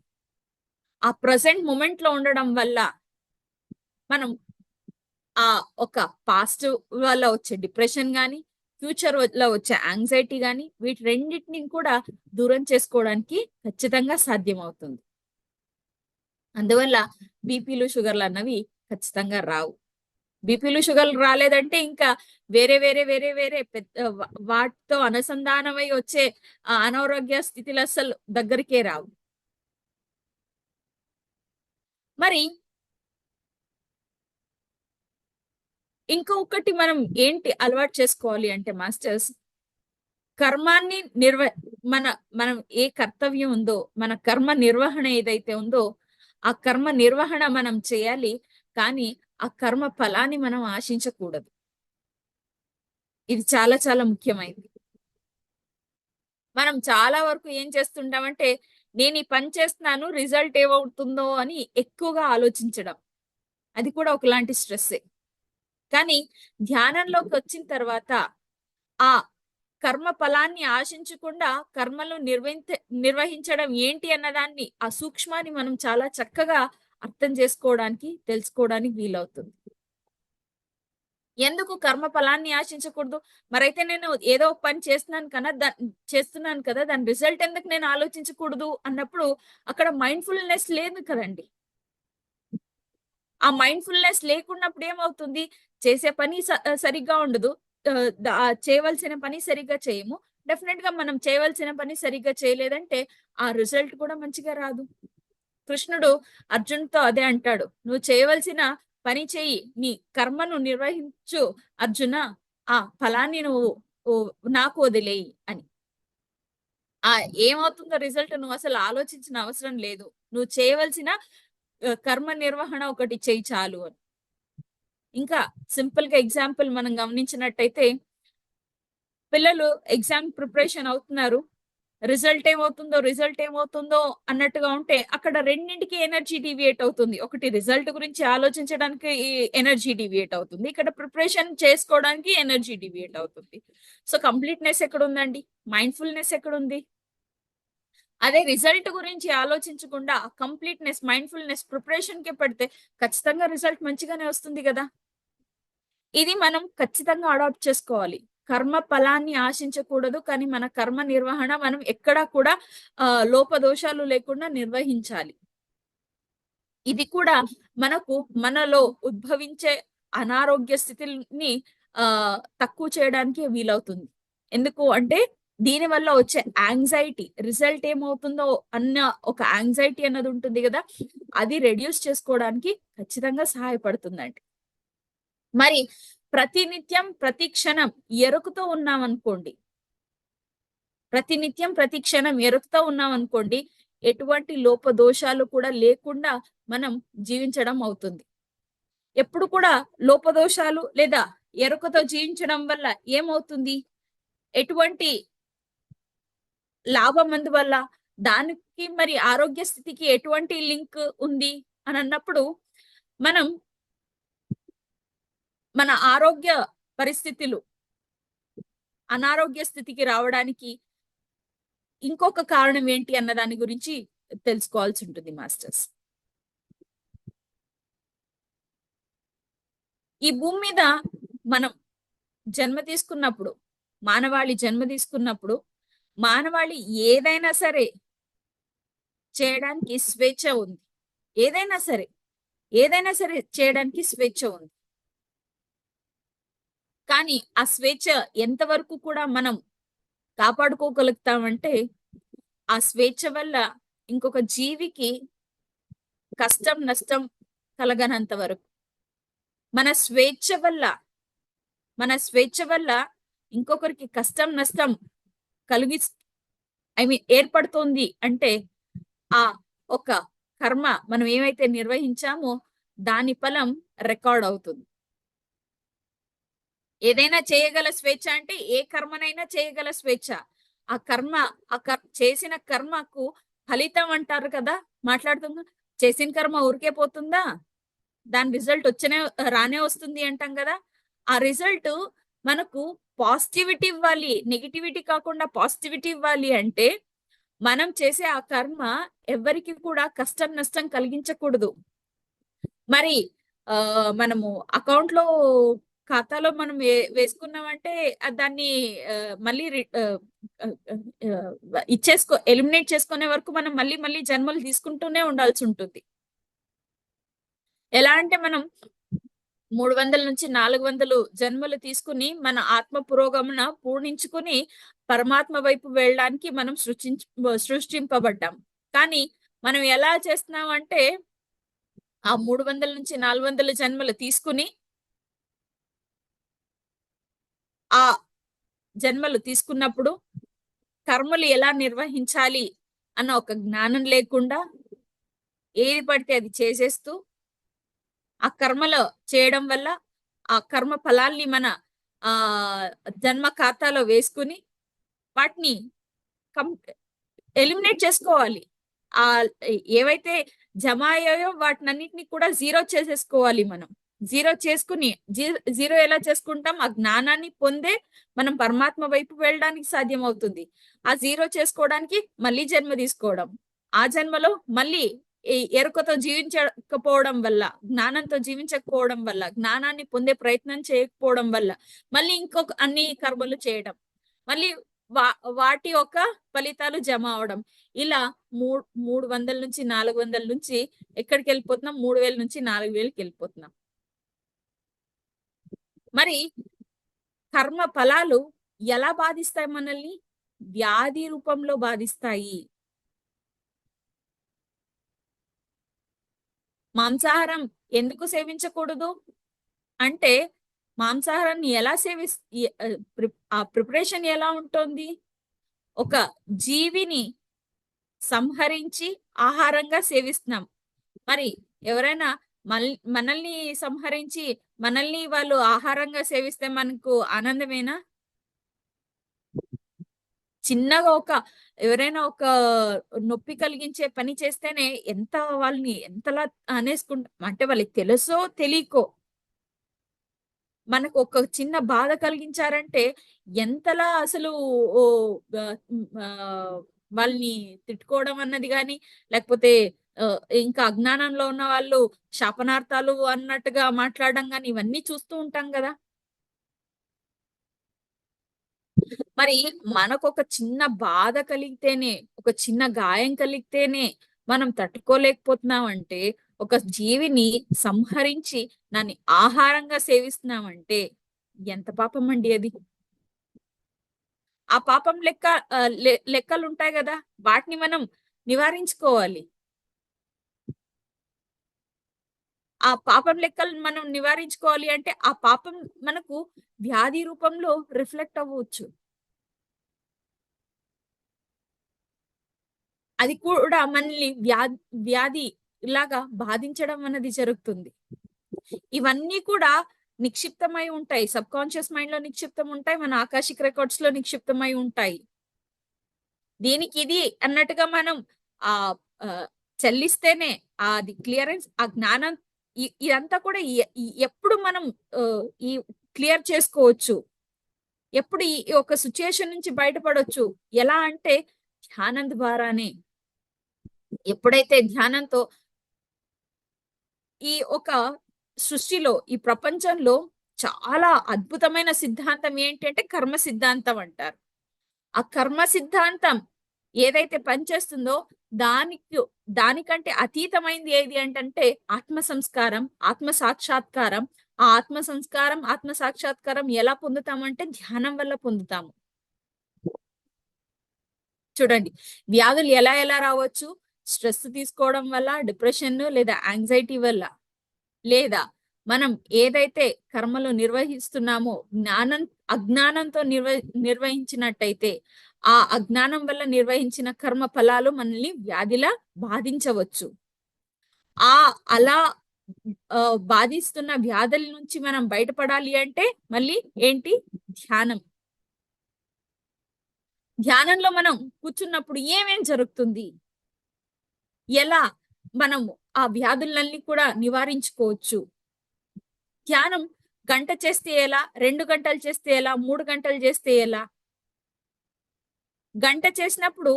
Speaker 2: ఆ ప్రజెంట్ మూమెంట్ లో ఉండడం వల్ల మనం ఆ ఒక పాస్ట్ వల్ల వచ్చే డిప్రెషన్ గాని, ఫ్యూచర్ వల్ల వచ్చే యాంగ్జైటీ గాని, వీటి రెండింటిని కూడా దూరం చేసుకోవడానికి ఖచ్చితంగా సాధ్యం అవుతుంది. అందువల్ల బీపీలు, షుగర్లు అన్నవి ఖచ్చితంగా రావు. బీపీలు, షుగర్లు రాలేదంటే ఇంకా వేరే వాటితో అనుసంధానమై వచ్చే అనారోగ్య స్థితిలు అసలు దగ్గరికే రావు. మరి ఇంకొకటి మనం ఏంటి అలవాటు చేసుకోవాలి అంటే మాస్టర్స్, కర్మాన్ని మనం ఏ కర్తవ్యం ఉందో, మన కర్మ నిర్వహణ ఏదైతే ఉందో ఆ కర్మ నిర్వహణ మనం చేయాలి, కానీ ఆ కర్మ ఫలాన్ని మనం ఆశించకూడదు. ఇది చాలా చాలా ముఖ్యమైనది. మనం చాలా వరకు ఏం చేస్తుంటామంటే నేను ఈ పని చేస్తున్నాను, రిజల్ట్ ఏమవుతుందో అని ఎక్కువగా ఆలోచించడం, అది కూడా ఒకలాంటి స్ట్రెస్సే. కానీ ధ్యానంలోకి వచ్చిన తర్వాత ఆ కర్మ ఫలాన్ని ఆశించకుండా కర్మలు నిర్వహించడం ఏంటి అన్నదాన్ని, ఆ సూక్ష్మాన్ని మనం చాలా చక్కగా అర్థం చేసుకోవడానికి, తెలుసుకోవడానికి వీలవుతుంది. ఎందుకు కర్మ ఫలాన్ని ఆశించకూడదు? మరైతే నేను ఏదో ఒక పని చేస్తున్నాను కదా, దాని రిజల్ట్ ఎందుకు నేను ఆలోచించకూడదు అన్నప్పుడు అక్కడ మైండ్ఫుల్నెస్ లేదు కదండి. ఆ మైండ్ఫుల్నెస్ లేకున్నప్పుడు ఏమవుతుంది, చేసే పని సరిగ్గా ఉండదు, చేయవలసిన పని సరిగ్గా చేయము. డెఫినెట్ గా మనం చేయవలసిన పని సరిగ్గా చేయలేదంటే ఆ రిజల్ట్ కూడా మంచిగా రాదు. కృష్ణుడు అర్జున్తో అదే అంటాడు, నువ్వు చేయవలసిన పని చెయ్యి, నీ కర్మను నిర్వహించు అర్జున, ఆ ఫలాన్ని నువ్వు నాకు వదిలేయి అని. ఏమవుతుందో రిజల్ట్ నువ్వు అసలు ఆలోచించిన అవసరం లేదు. నువ్వు చేయవలసిన కర్మ నిర్వహణ ఒకటి చెయ్యి చాలు అని. ఇంకా సింపుల్ గా ఎగ్జాంపుల్ మనం గమనించినట్టయితే, పిల్లలు ఎగ్జామ్ ప్రిపరేషన్ అవుతున్నారు. రిజల్ట్ ఏమవుతుందో అన్నట్టుగా ఉంటే అక్కడ రెండింటికి ఎనర్జీ డివియేట్ అవుతుంది. ఒకటి రిజల్ట్ గురించి ఆలోచించడానికి ఎనర్జీ డివియేట్ అవుతుంది, ఇక్కడ ప్రిపరేషన్ చేసుకోవడానికి ఎనర్జీ డివియేట్ అవుతుంది. సో కంప్లీట్నెస్ ఎక్కడ ఉందండి? మైండ్ఫుల్నెస్ ఎక్కడుంది? అదే రిజల్ట్ గురించి ఆలోచించకుండా కంప్లీట్నెస్, మైండ్ఫుల్నెస్ ప్రిపరేషన్ కి పెడితే ఖచ్చితంగా రిజల్ట్ మంచిగానే వస్తుంది కదా. ఇది మనం ఖచ్చితంగా అడాప్ట్ చేసుకోవాలి. కర్మ ఫలాన్ని ఆశించకూడదు, కానీ మన కర్మ నిర్వహణ మనం ఎక్కడా కూడా లోపదోషాలు లేకుండా నిర్వహించాలి. ఇది కూడా మనలో ఉద్భవించే అనారోగ్య స్థితిని తక్కువ చేయడానికి వీలవుతుంది. ఎందుకు అంటే దీని వల్ల వచ్చే యాంగ్జైటీ, రిజల్ట్ ఏమవుతుందో అన్న ఒక యాంగ్జైటీ అన్నది ఉంటుంది కదా, అది రెడ్యూస్ చేసుకోవడానికి ఖచ్చితంగా సహాయపడుతుందండి. మరి ప్రతినిత్యం ప్రతి క్షణం ఎరుకుతో ఉన్నామనుకోండి, ఎటువంటి లోపదోషాలు కూడా లేకుండా మనం జీవించడం అవుతుంది. ఎప్పుడు కూడా లోపదోషాలు లేదా ఎరుకతో జీవించడం వల్ల ఏమవుతుంది, ఎటువంటి లాభం అందువల్ల, దానికి మరి ఆరోగ్య స్థితికి ఎటువంటి లింక్ ఉంది అని అన్నప్పుడు, మనం మన ఆరోగ్య పరిస్థితులు అనారోగ్య స్థితికి రావడానికి ఇంకొక కారణం ఏంటి అన్న దాని గురించి తెలుసుకోవాల్సి ఉంటుంది మాస్టర్స్. ఈ భూమి మీద మనం మానవాళి జన్మ తీసుకున్నప్పుడు మానవాళి ఏదైనా సరే చేయడానికి స్వేచ్ఛ ఉంది. ఏదైనా సరే చేయడానికి స్వేచ్ఛ ఉంది. కానీ ఆ స్వేచ్ఛ ఎంతవరకు కూడా మనం కాపాడుకోగలుగుతామంటే, ఆ స్వేచ్ఛ వల్ల ఇంకొక జీవికి కష్టం నష్టం కలగనంత వరకు. మన స్వేచ్ఛ వల్ల ఇంకొకరికి కష్టం నష్టం ఏర్పడుతోంది అంటే, ఆ ఒక కర్మ మనం ఏమైతే నిర్వహించామో దాని ఫలం రికార్డ్ అవుతుంది. ఏదైనా చేయగల స్వేచ్ఛ అంటే ఏ కర్మనైనా చేయగల స్వేచ్ఛ. చేసిన కర్మకు ఫలితం అంటారు కదా, మాట్లాడుతున్నా. చేసిన కర్మ ఊరికే పోతుందా? దాని రిజల్ట్ రానే వస్తుంది అంటాం కదా. ఆ రిజల్ట్ మనకు పాజిటివిటీ ఇవ్వాలి, నెగిటివిటీ కాకుండా పాజిటివిటీ ఇవ్వాలి అంటే మనం చేసే ఆ కర్మ ఎవరికి కూడా కష్టం నష్టం కలిగించకూడదు. మరి మనము అకౌంట్లో ఖాతాలో మనం వేసుకున్నామంటే దాన్ని మళ్ళీ ఎలిమినేట్ చేసుకునే వరకు మనం మళ్ళీ జన్మలు తీసుకుంటూనే ఉండాల్సి ఉంటుంది. ఎలా అంటే మనం 300 నుంచి 400 జన్మలు తీసుకుని మన ఆత్మ పురోగమన పూర్ణించుకుని పరమాత్మ వైపు వెళ్ళడానికి మనం సృష్టింపబడ్డాం. కానీ మనం ఎలా చేస్తున్నాం అంటే, ఆ 300 నుంచి 400 జన్మలు తీసుకుని ఆ జన్మలు తీసుకున్నప్పుడు కర్మలు ఎలా నిర్వహించాలి అన్న ఒక జ్ఞానం లేకుండా ఏది పడితే అది చేసేస్తూ, ఆ కర్మలో చేయడం వల్ల ఆ కర్మ ఫలాల్ని మన జన్మ ఖాతాలో వేసుకుని వాటిని ఎలిమినేట్ చేసుకోవాలి. ఏవైతే జమ అయ్యాయో వాటినన్నిటిని కూడా జీరో చేసేసుకోవాలి. మనం జీరో ఎలా చేసుకుంటాం? ఆ జ్ఞానాన్ని పొందే మనం పరమాత్మ వైపు వెళ్ళడానికి సాధ్యం అవుతుంది. ఆ జీరో చేసుకోవడానికి మళ్ళీ జన్మ తీసుకోవడం, ఆ జన్మలో మళ్ళీ ఎరుకతో జీవించకపోవడం వల్ల, జ్ఞానంతో జీవించకపోవడం వల్ల, జ్ఞానాన్ని పొందే ప్రయత్నం చేయకపోవడం వల్ల మళ్ళీ ఇంకొక అన్ని కర్మలు చేయడం, మళ్ళీ వాటి యొక్క ఫలితాలు జమ అవడం. ఇలా 300 నుంచి 400 నుంచి ఎక్కడికి వెళ్ళిపోతున్నాం? 3000 నుంచి 4000కి వెళ్ళిపోతున్నాం. మరి కర్మ ఫలాలు ఎలా బాధిస్తాయి మనల్ని? వ్యాధి రూపంలో బాధిస్తాయి. మాంసాహారం ఎందుకు సేవించకూడదు అంటే, మాంసాహారాన్ని ఎలా ఆ ప్రిపరేషన్ ఎలా ఉంటుంది? ఒక జీవిని సంహరించి ఆహారంగా సేవిస్తున్నాం. మరి ఎవరైనా మనల్ని సంహరించి మనల్ని వాళ్ళు ఆహారంగా సేవిస్తే మనకు ఆనందమేనా? చిన్నగా ఎవరైనా ఒక నొప్పి కలిగించే పని చేస్తేనే వాళ్ళని ఎంతలా అనేసుకుంటాం. అంటే వాళ్ళకి తెలుసో తెలియకో మనకు ఒక చిన్న బాధ కలిగించారంటే ఎంతలా అసలు ఓ వాళ్ళని తిట్టుకోవడం అన్నది గాని, లేకపోతే ఇంకా అజ్ఞానంలో ఉన్న వాళ్ళు శాపనార్థాలు అన్నట్టుగా మాట్లాడడం గాని ఇవన్నీ చూస్తూ ఉంటాం కదా. మరి మనకొక చిన్న బాధ కలిగితేనే, ఒక చిన్న గాయం కలిగితేనే మనం తట్టుకోలేకపోతున్నామంటే, ఒక జీవిని సంహరించి దాన్ని ఆహారంగా సేవిస్తున్నామంటే ఎంత పాపం అండి అది. ఆ పాపం లెక్కలుంటాయి గదా. వాటిని మనం నివారించుకోవాలి. ఆ పాపం లెక్కలు మనం నివారించుకోవాలి అంటే, ఆ పాపం మనకు వ్యాధి రూపంలో రిఫ్లెక్ట్ అవ్వచ్చు. అది కూడా మనల్ని వ్యాధి ఇలాగా బాధించడం అన్నది జరుగుతుంది. ఇవన్నీ కూడా నిక్షిప్తమై ఉంటాయి. సబ్‌కాన్షియస్ మైండ్‌లో నిక్షిప్తం ఉంటాయి. మన ఆకాశిక్ రికార్డ్స్‌లో నిక్షిప్తమై ఉంటాయి. దీనికి ఇది అన్నట్టుగా మనం ఆహ్, ఆహ్, చెల్లిస్తేనే అది క్లియరెన్స్, ఆ జ్ఞానం ఇదంతా కూడా ఎప్పుడు మనం ఈ క్లియర్ చేసుకోవచ్చు. ఎప్పుడు ఈ ఒక సిట్యుయేషన్ నుంచి బయటపడొచ్చు. ఎలా అంటే ధ్యానం ద్వారానే. ఎప్పుడైతే ధ్యానంతో ఈ ఒక సృష్టిలో, ఈ ప్రపంచంలో చాలా అద్భుతమైన సిద్ధాంతం ఏంటంటే కర్మ సిద్ధాంతం అంటారు. ఆ కర్మ సిద్ధాంతం ఏదైతే పనిచేస్తుందో దానికంటే అతీతమైంది ఏది అంటే ఆత్మ సంస్కారం, ఆత్మ సాక్షాత్కారం. ఆ ఆత్మ సంస్కారం, ఆత్మ సాక్షాత్కారం ఎలా పొందుతామంటే ధ్యానం వల్ల పొందుతాము. చూడండి, వ్యాధులు ఎలా రావచ్చు? స్ట్రెస్ తీసుకోవడం వల్ల, డిప్రెషన్ లేదా యాంగ్జైటీ వల్ల, లేదా మనం ఏదైతే కర్మలు నిర్వహిస్తున్నామో అజ్ఞానంతో నిర్వహించినట్టయితే ఆ అజ్ఞానం వల్ల నిర్వహించిన కర్మ ఫలాలు మనల్ని వ్యాధిలా బాధించవచ్చు. అలా బాధిస్తున్న వ్యాధుల నుంచి మనం బయటపడాలి అంటే మళ్ళీ ఏంటి? ధ్యానం. ధ్యానంలో మనం కూర్చున్నప్పుడు ఏమేం జరుగుతుంది? ఎలా మనం ఆ వ్యాధులన్నీ కూడా నివారించుకోవచ్చు? ధ్యానం గంట చేస్తే ఎలా? 2 గంటలు చేస్తే ఎలా? 3 గంటలు చేస్తే ఎలా? గంట చేసినప్పుడు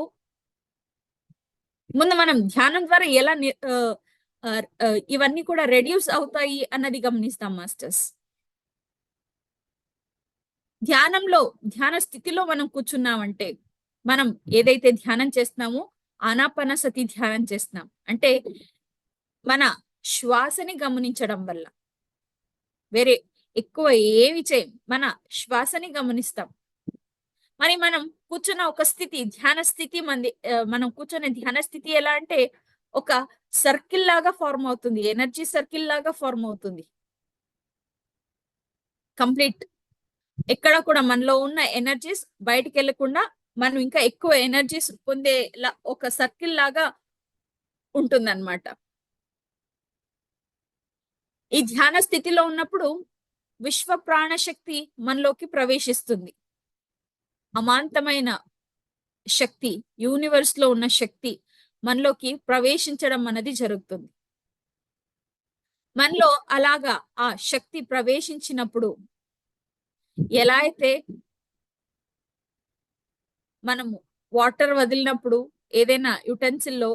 Speaker 2: ముందు మనం ధ్యానం ద్వారా ఎలా ఇవన్నీ కూడా రెడ్యూస్ అవుతాయి అన్నది గమనిస్తాం మాస్టర్స్. ధ్యాన స్థితిలో మనం కూర్చున్నామంటే మనం ఏదైతే ధ్యానం చేస్తున్నామో ఆనాపానసతి ధ్యానం చేస్తున్నాం అంటే మన శ్వాసని గమనించడం వల్ల వేరే ఎక్కువ ఏమి చేయం, మన శ్వాసని గమనిస్తాం. మరి మనం కూర్చున్న ఒక స్థితి, ధ్యాన స్థితి మనం కూర్చున్న ధ్యాన స్థితి ఎలా అంటే ఒక సర్కిల్ లాగా ఫార్మ్ అవుతుంది, ఎనర్జీ సర్కిల్ లాగా ఫార్మ్ అవుతుంది. కంప్లీట్ ఎక్కడ కూడా మనలో ఉన్న ఎనర్జీస్ బయటికి వెళ్లకుండా మనం ఇంకా ఎక్కువ ఎనర్జీస్ పొందే ఒక సర్కిల్ లాగా ఉంటుందన్నమాట. ఈ ధ్యాన స్థితిలో ఉన్నప్పుడు విశ్వ ప్రాణశక్తి మనలోకి ప్రవేశిస్తుంది. అమాంతమైన శక్తి, యూనివర్స్ లో ఉన్న శక్తి మనలోకి ప్రవేశించడం అనేది జరుగుతుంది. మనలో అలాగా ఆ శక్తి ప్రవేశించినప్పుడు ఎలా అయితే మనము వాటర్ వదిలినప్పుడు ఏదైనా యుటెన్సిల్లో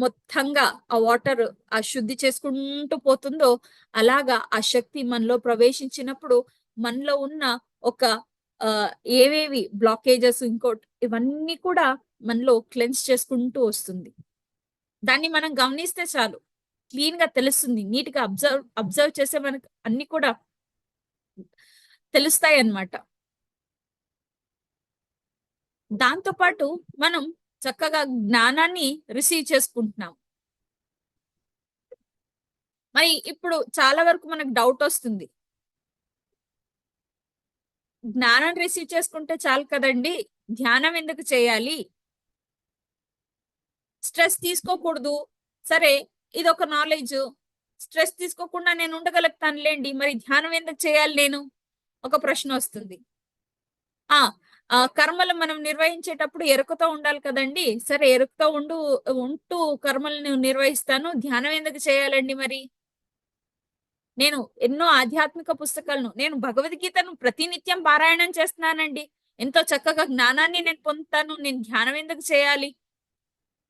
Speaker 2: మొత్తంగా ఆ వాటర్ ఆ శుద్ధి చేసుకుంటూ పోతుందో అలాగా ఆ శక్తి మనలో ప్రవేశించినప్పుడు మనలో ఉన్న ఒక ఏవేవి బ్లాకేజెస్ ఇంకోటి ఇవన్నీ కూడా మనలో క్లెన్స్ చేసుకుంటూ వస్తుంది. దాన్ని మనం గమనిస్తే చాలు, క్లీన్ గా తెలుస్తుంది. నీట్ గా అబ్జర్వ్ చేసే మనకు అన్ని కూడా తెలుస్తాయి అన్నమాట. దాంతో పాటు మనం చక్కగా జ్ఞానాన్ని రిసీవ్ చేసుకుంటున్నాం. మరి ఇప్పుడు చాలా వరకు మనకు డౌట్ వస్తుంది, జ్ఞానం రిసీవ్ చేసుకుంటే చాలు కదండి, ధ్యానం ఎందుకు చేయాలి? స్ట్రెస్ తీసుకోకూడదు, సరే ఇది ఒక నాలెడ్జ్, స్ట్రెస్ తీసుకోకుండా నేను ఉండగలుగుతానులేండి, మరి ధ్యానం ఎందుకు చేయాలి నేను? ఒక ప్రశ్న వస్తుంది. కర్మలు మనం నిర్వహించేటప్పుడు ఎరుకతో ఉండాలి కదండి, సరే ఎరుకతో ఉంటూ కర్మలను నిర్వహిస్తాను, ధ్యానం ఎందుకు చేయాలండి మరి? నేను ఎన్నో ఆధ్యాత్మిక పుస్తకాలను, నేను భగవద్గీతను ప్రతినిత్యం పారాయణం చేస్తున్నానండి, ఎంతో చక్కగా జ్ఞానాన్ని నేను పొందుతాను, నేను ధ్యానం ఎందుకు చేయాలి?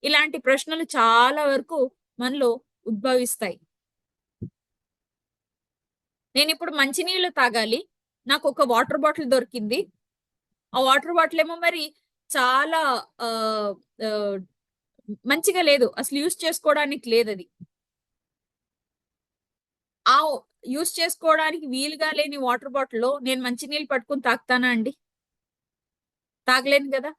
Speaker 2: ఇలాంటి ప్రశ్నలు చాలా వరకు మనలో ఉద్భవిస్తాయి. నేను ఇప్పుడు మంచినీళ్ళు తాగాలి, నాకు ఒక వాటర్ బాటిల్ దొరికింది, ఆ వాటర్ బాటిల్ ఏమో మరి చాలా ఆ ఆ, మంచిగా లేదు, అసలు యూస్ చేసుకోవడానికి లేదు. అది ఆ యూస్ చేసుకోవడానికి వీలుగా లేని వాటర్ బాటిల్లో నేను మంచినీళ్ళు పట్టుకుని తాగుతానా అండి? తాగలేను కదా.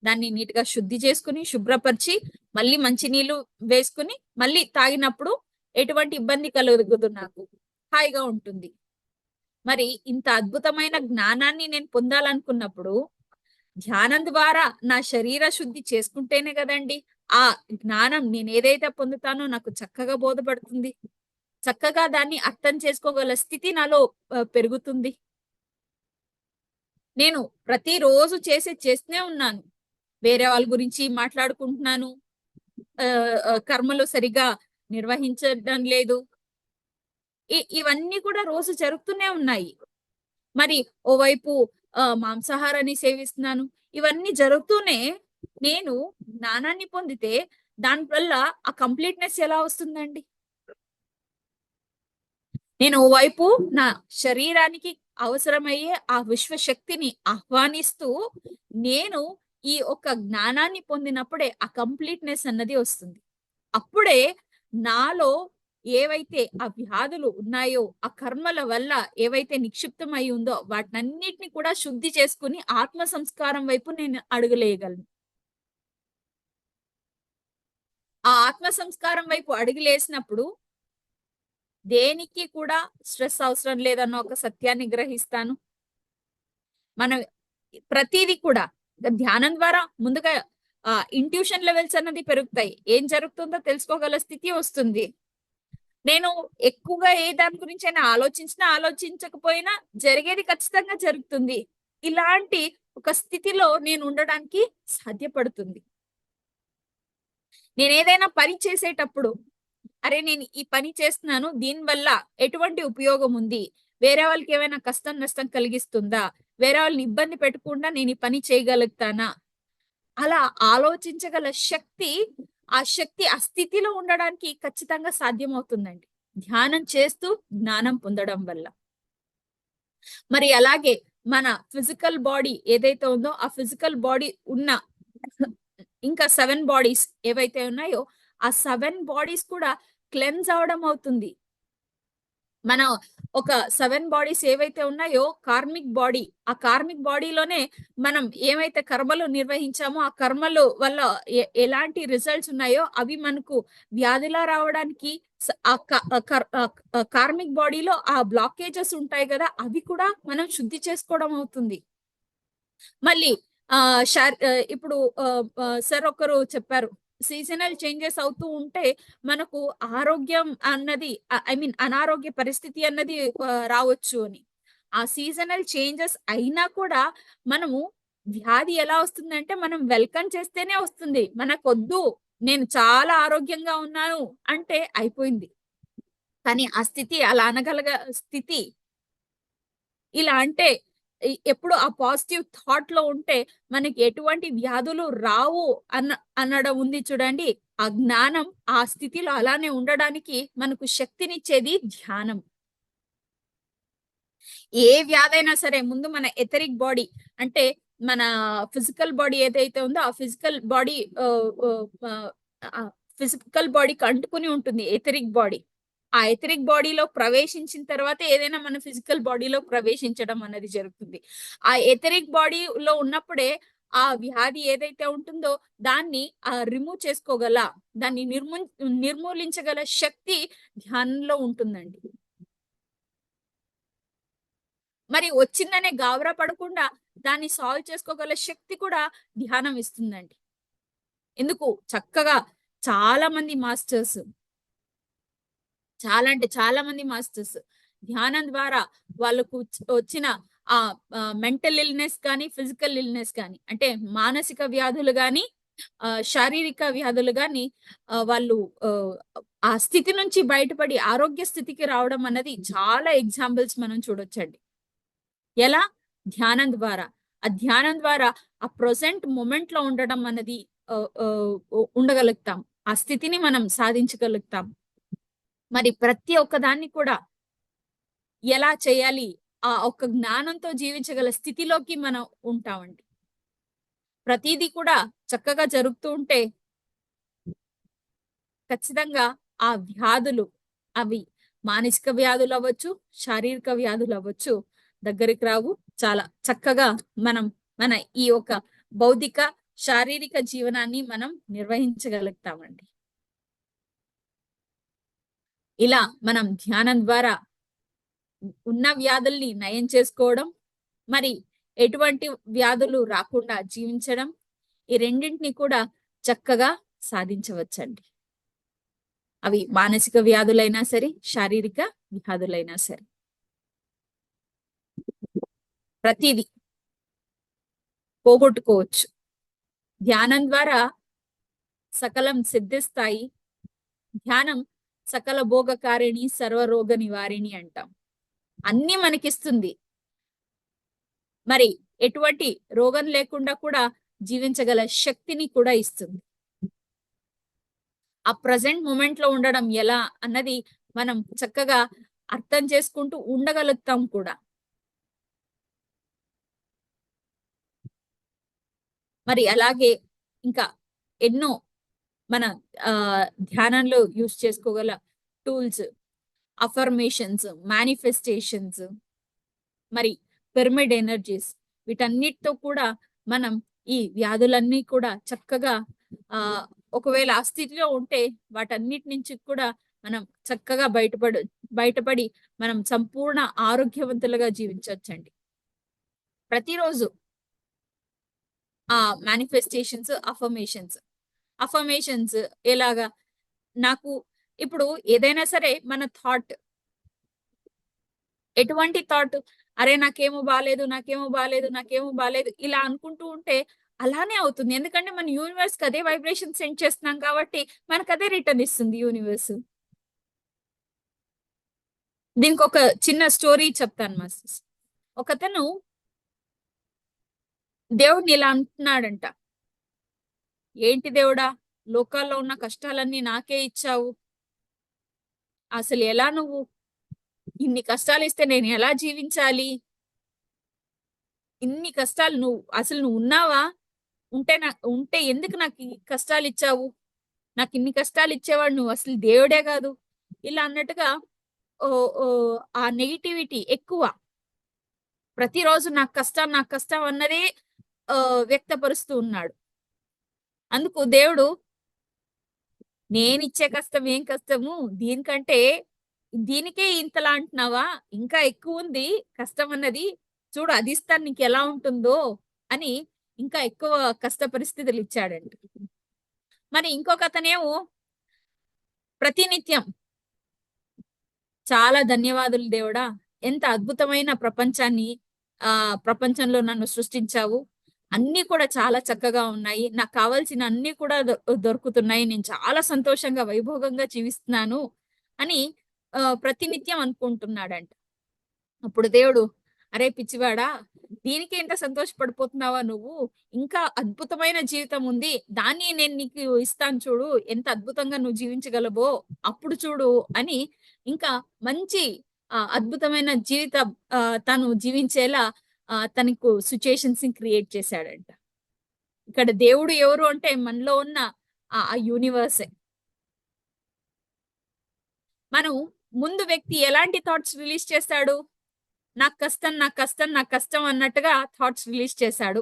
Speaker 2: దాన్ని నీట్ గా శుద్ధి చేసుకుని శుభ్రపరిచి మళ్ళీ మంచినీళ్ళు వేసుకుని మళ్ళీ తాగినప్పుడు ఎటువంటి ఇబ్బంది కలగదు, నాకు హాయిగా ఉంటుంది. మరి ఇంత అద్భుతమైన జ్ఞానాన్ని నేను పొందాలనుకున్నప్పుడు ధ్యానం ద్వారా నా శరీర శుద్ధి చేసుకుంటేనే కదండి ఆ జ్ఞానం నేను ఏదైతే పొందుతానో నాకు చక్కగా బోధపడుతుంది, చక్కగా దాన్ని అర్థం చేసుకోగల స్థితి నాలో పెరుగుతుంది. నేను ప్రతిరోజు చేస్తూనే ఉన్నాను, వేరే వాళ్ళ గురించి మాట్లాడుకుంటున్నాను, కర్మలు సరిగా నిర్వహించడం లేదు, ఇవన్నీ కూడా రోజు జరుగుతూనే ఉన్నాయి. మరి ఓవైపు మాంసాహారాన్ని సేవిస్తున్నాను, ఇవన్నీ జరుగుతూనే నేను జ్ఞానాన్ని పొందితే దానివల్ల ఆ కంప్లీట్నెస్ ఎలా వస్తుందండి? నేను ఓవైపు నా శరీరానికి అవసరమయ్యే ఆ విశ్వశక్తిని ఆహ్వానిస్తూ నేను ఈ ఒక్క జ్ఞానాన్ని పొందినప్పుడే ఆ కంప్లీట్నెస్ అన్నది వస్తుంది. అప్పుడే నాలో ఏవైతే ఆ వ్యాధులు ఉన్నాయో, ఆ కర్మల వల్ల ఏవైతే నిక్షిప్తమై ఉందో వాటినన్నిటిని కూడా శుద్ధి చేసుకుని ఆత్మ సంస్కారం వైపు నేను అడుగులేయగలను. ఆ ఆత్మ సంస్కారం వైపు అడుగులేసినప్పుడు దేనికి కూడా స్ట్రెస్ అవసరం లేదన్న ఒక సత్యాన్ని గ్రహిస్తాను. మనం ప్రతిదీ కూడా ధ్యానం ద్వారా ముందుగా ఇంట్యూషన్ లెవెల్స్ అన్నది పెరుగుతాయి, ఏం జరుగుతుందో తెలుసుకోగల స్థితి వస్తుంది. నేను ఎక్కువగా ఏ దాని గురించి అయినా ఆలోచించకపోయినా జరిగేది ఖచ్చితంగా జరుగుతుంది. ఇలాంటి ఒక స్థితిలో నేను ఉండడానికి సాధ్యపడుతుంది. నేను ఏదైనా పని చేసేటప్పుడు అరే నేను ఈ పని చేస్తున్నాను, దీనివల్ల ఎటువంటి ఉపయోగం ఉంది, వేరే వాళ్ళకి ఏమైనా కష్టం నష్టం కలిగిస్తుందా, వేరే వాళ్ళని ఇబ్బంది పెట్టకుండా నేను ఈ పని చేయగలుగుతానా, అలా ఆలోచించగల శక్తి ఆ స్థితిలో ఉండడానికి ఖచ్చితంగా సాధ్యమవుతుందండి ధ్యానం చేస్తూ జ్ఞానం పొందడం వల్ల. మరి అలాగే మన ఫిజికల్ బాడీ ఏదైతే ఉందో ఆ ఫిజికల్ బాడీ ఉన్న ఇంకా 7 బాడీస్ ఏవైతే ఉన్నాయో ఆ 7 బాడీస్ కూడా క్లెన్స్ అవడం అవుతుంది. మన ఒక 7 బాడీస్ ఏవైతే ఉన్నాయో కార్మిక్ బాడీ, ఆ కార్మిక్ బాడీలోనే మనం ఏమైతే కర్మలు నిర్వహించామో ఆ కర్మలు వల్ల ఎలాంటి రిజల్ట్స్ ఉన్నాయో అవి మనకు వ్యాధిలా రావడానికి కార్మిక్ బాడీలో ఆ బ్లాకేజెస్ ఉంటాయి కదా, అవి కూడా మనం శుద్ధి చేసుకోవడం అవుతుంది. మళ్ళీ ఇప్పుడు సార్ ఒకరు చెప్పారు, సీజనల్ చేంజెస్ అవుతూ ఉంటే మనకు ఆరోగ్యం అన్నది అనారోగ్య పరిస్థితి అన్నది రావచ్చు అని. ఆ సీజనల్ చేంజెస్ అయినా కూడా మనము వ్యాధి ఎలా వస్తుందంటే మనం వెల్కమ్ చేస్తేనే వస్తుంది, మనకొద్దు నేను చాలా ఆరోగ్యంగా ఉన్నాను అంటే అయిపోయింది. కానీ ఆ స్థితి అలా అనగలగ స్థితి ఇలా అంటే ఎప్పుడు ఆ పాజిటివ్ థాట్ లో ఉంటే మనకి ఎటువంటి వ్యాధులు రావు అనడం ఉంది చూడండి. ఆ జ్ఞానం ఆ స్థితిలో అలానే ఉండడానికి మనకు శక్తినిచ్చేది ధ్యానం. ఏ వ్యాధైనా సరే ముందు మన ఎథరిక్ బాడీ అంటే మన ఫిజికల్ బాడీ ఏదైతే ఉందో ఆ ఫిజికల్ బాడీకి అంటుకుని ఉంటుంది ఎథరిక్ బాడీ. ఆ ఎథరిక్ బాడీలో ప్రవేశించిన తర్వాత ఏదైనా మన ఫిజికల్ బాడీలో ప్రవేశించడం అనేది జరుగుతుంది. ఆ ఎథరిక్ బాడీలో ఉన్నప్పుడే ఆ వ్యాధి ఏదైతే ఉంటుందో దాన్ని రిమూవ్ చేసుకోగల, దాన్ని నిర్మూలించగల శక్తి ధ్యానంలో ఉంటుందండి. మరి వచ్చిందనే గాబరా పడకుండా దాన్ని సాల్వ్ చేసుకోగల శక్తి కూడా ధ్యానం ఇస్తుందండి. ఎందుకు చక్కగా చాలా మంది మాస్టర్స్, చాలా అంటే చాలా మంది మాస్టర్స్ ధ్యానం ద్వారా వాళ్ళకు వచ్చిన ఆ మెంటల్ ఇల్నెస్ కానీ, ఫిజికల్ ఇల్నెస్ కానీ, అంటే మానసిక వ్యాధులు కానీ, శారీరక వ్యాధులు కానీ, వాళ్ళు ఆ స్థితి నుంచి బయటపడి ఆరోగ్య స్థితికి రావడం అన్నది చాలా ఎగ్జాంపుల్స్ మనం చూడొచ్చండి. ఎలా? ధ్యానం ద్వారా. ఆ ధ్యానం ద్వారా ఆ ప్రజెంట్ మూమెంట్ లో ఉండడం అన్నది ఉండగలుగుతాం. ఆ స్థితిని మనం సాధించగలుగుతాం. మరి ప్రతి ఒక్క దాన్ని కూడా ఎలా చేయాలి, ఆ ఒక్క జ్ఞానంతో జీవించగల స్థితిలోకి మనం ఉంటామండి. ప్రతిదీ కూడా చక్కగా జరుగుతూ ఉంటే ఖచ్చితంగా ఆ వ్యాధులు, అవి మానసిక వ్యాధులు అవ్వచ్చు, శారీరక వ్యాధులు అవ్వచ్చు, దగ్గరికి రావు. చాలా చక్కగా మన ఈ యొక్క భౌతిక శారీరక జీవనాన్ని మనం నిర్వహించగలుగుతామండి. ఇలా మనం ధ్యానం ద్వారా ఉన్న వ్యాధుల్ని నయం చేసుకోవడం, మరి ఎటువంటి వ్యాధులు రాకుండా జీవించడం, ఈ రెండింటిని కూడా చక్కగా సాధించవచ్చండి. అవి మానసిక వ్యాధులైనా సరే, శారీరక వ్యాధులైనా సరే, ప్రతిదీ పోగొట్టుకోవచ్చు. ధ్యానం ద్వారా సకలం సిద్ధిస్తాయి. ధ్యానం సకల భోగకారిణి, సర్వరోగ నివారిణి అంటాం. అన్ని మనకిస్తుంది. మరి ఎటువంటి రోగం లేకుండా కూడా జీవించగల శక్తిని కూడా ఇస్తుంది. ఆ ప్రజెంట్ మూమెంట్ లో ఉండడం ఎలా అన్నది మనం చక్కగా అర్థం చేసుకుంటూ ఉండగలుగుతాం కూడా. మరి అలాగే ఇంకా ఎన్నో మన ధ్యానంలో యూస్ చేసుకోగల టూల్స్, అఫర్మేషన్స్, మేనిఫెస్టేషన్స్, మరి పిరమిడ్ ఎనర్జీస్, వీటన్నిటితో కూడా మనం ఈ వ్యాధులన్నీ కూడా చక్కగా ఒకవేళ ఆ స్థితిలో ఉంటే వాటన్నిటి నుంచి కూడా మనం చక్కగా బయటపడి మనం సంపూర్ణ ఆరోగ్యవంతులుగా జీవించవచ్చండి. ప్రతిరోజు ఆ మేనిఫెస్టేషన్స్, అఫర్మేషన్స్ ఎలాగా? నాకు ఇప్పుడు ఏదైనా సరే మన థాట్, ఎటువంటి థాట్, అరే నాకేమో బాలేదు, నాకేమో బాలేదు, నాకేమో బాలేదు, ఇలా అనుకుంటూ ఉంటే అలానే అవుతుంది. ఎందుకంటే మన యూనివర్స్ కి అదే వైబ్రేషన్ సెండ్ చేస్తున్నాం కాబట్టి మనకు అదే రిటర్న్ ఇస్తుంది యూనివర్స్. దీనికి ఒక చిన్న స్టోరీ చెప్తాను మాస్టర్స్. ఒకతను దేవుడిని ఇలా అంటున్నాడంట, ఏంటి దేవుడా, లోకాల్లో ఉన్న కష్టాలన్నీ నాకే ఇచ్చావు, అసలు ఎలా నువ్వు ఇన్ని కష్టాలు ఇస్తే నేను ఎలా జీవించాలి? ఇన్ని కష్టాలు నువ్వు ఉన్నావా? ఉంటే ఎందుకు నాకు ఈ కష్టాలు ఇచ్చావు? నాకు ఇన్ని కష్టాలు ఇచ్చేవాడు నువ్వు అసలు దేవుడే కాదు. ఇలా అన్నట్టుగా ఆ నెగిటివిటీ ఎక్కువ. ప్రతిరోజు నాకు కష్టం అన్నదే వ్యక్తపరుస్తూ ఉన్నాడు. అందుకు దేవుడు, నేనిచ్చే కష్టం ఏం కష్టము, దీనికే ఇంతలా అంటున్నావా, ఇంకా ఎక్కువ ఉంది కష్టం అన్నది, చూడు అది ఇస్తాను నీకు ఎలా ఉంటుందో అని ఇంకా ఎక్కువ కష్ట పరిస్థితులు ఇచ్చాడండి. మరి ఇంకొక అతనేమో ప్రతినిత్యం, చాలా ధన్యవాదులు దేవుడా, ఎంత అద్భుతమైన ప్రపంచంలో నన్ను సృష్టించావు, అన్ని కూడా చాలా చక్కగా ఉన్నాయి, నాకు కావాల్సిన అన్ని కూడా దొరుకుతున్నాయి, నేను చాలా సంతోషంగా వైభోగంగా జీవిస్తున్నాను అని ప్రతినిత్యం అనుకుంటున్నాడంట. అప్పుడు దేవుడు, అరే పిచ్చివాడా, దీనికి ఎంత సంతోషపడిపోతున్నావా నువ్వు, ఇంకా అద్భుతమైన జీవితం ఉంది, దాన్ని నేను నీకు ఇస్తాను చూడు, ఎంత అద్భుతంగా నువ్వు జీవించగలవో అప్పుడు చూడు అని ఇంకా మంచి అద్భుతమైన జీవితం తను జీవించేలా తనకు సిచ్యుయేషన్స్ క్రియేట్ చేశాడంట. ఇక్కడ దేవుడు ఎవరు అంటే మనలో ఉన్న ఆ యూనివర్సే. మనం ముందు వ్యక్తి ఎలాంటి థాట్స్ రిలీజ్ చేస్తాడు? నాకు కష్టం అన్నట్టుగా థాట్స్ రిలీజ్ చేశాడు.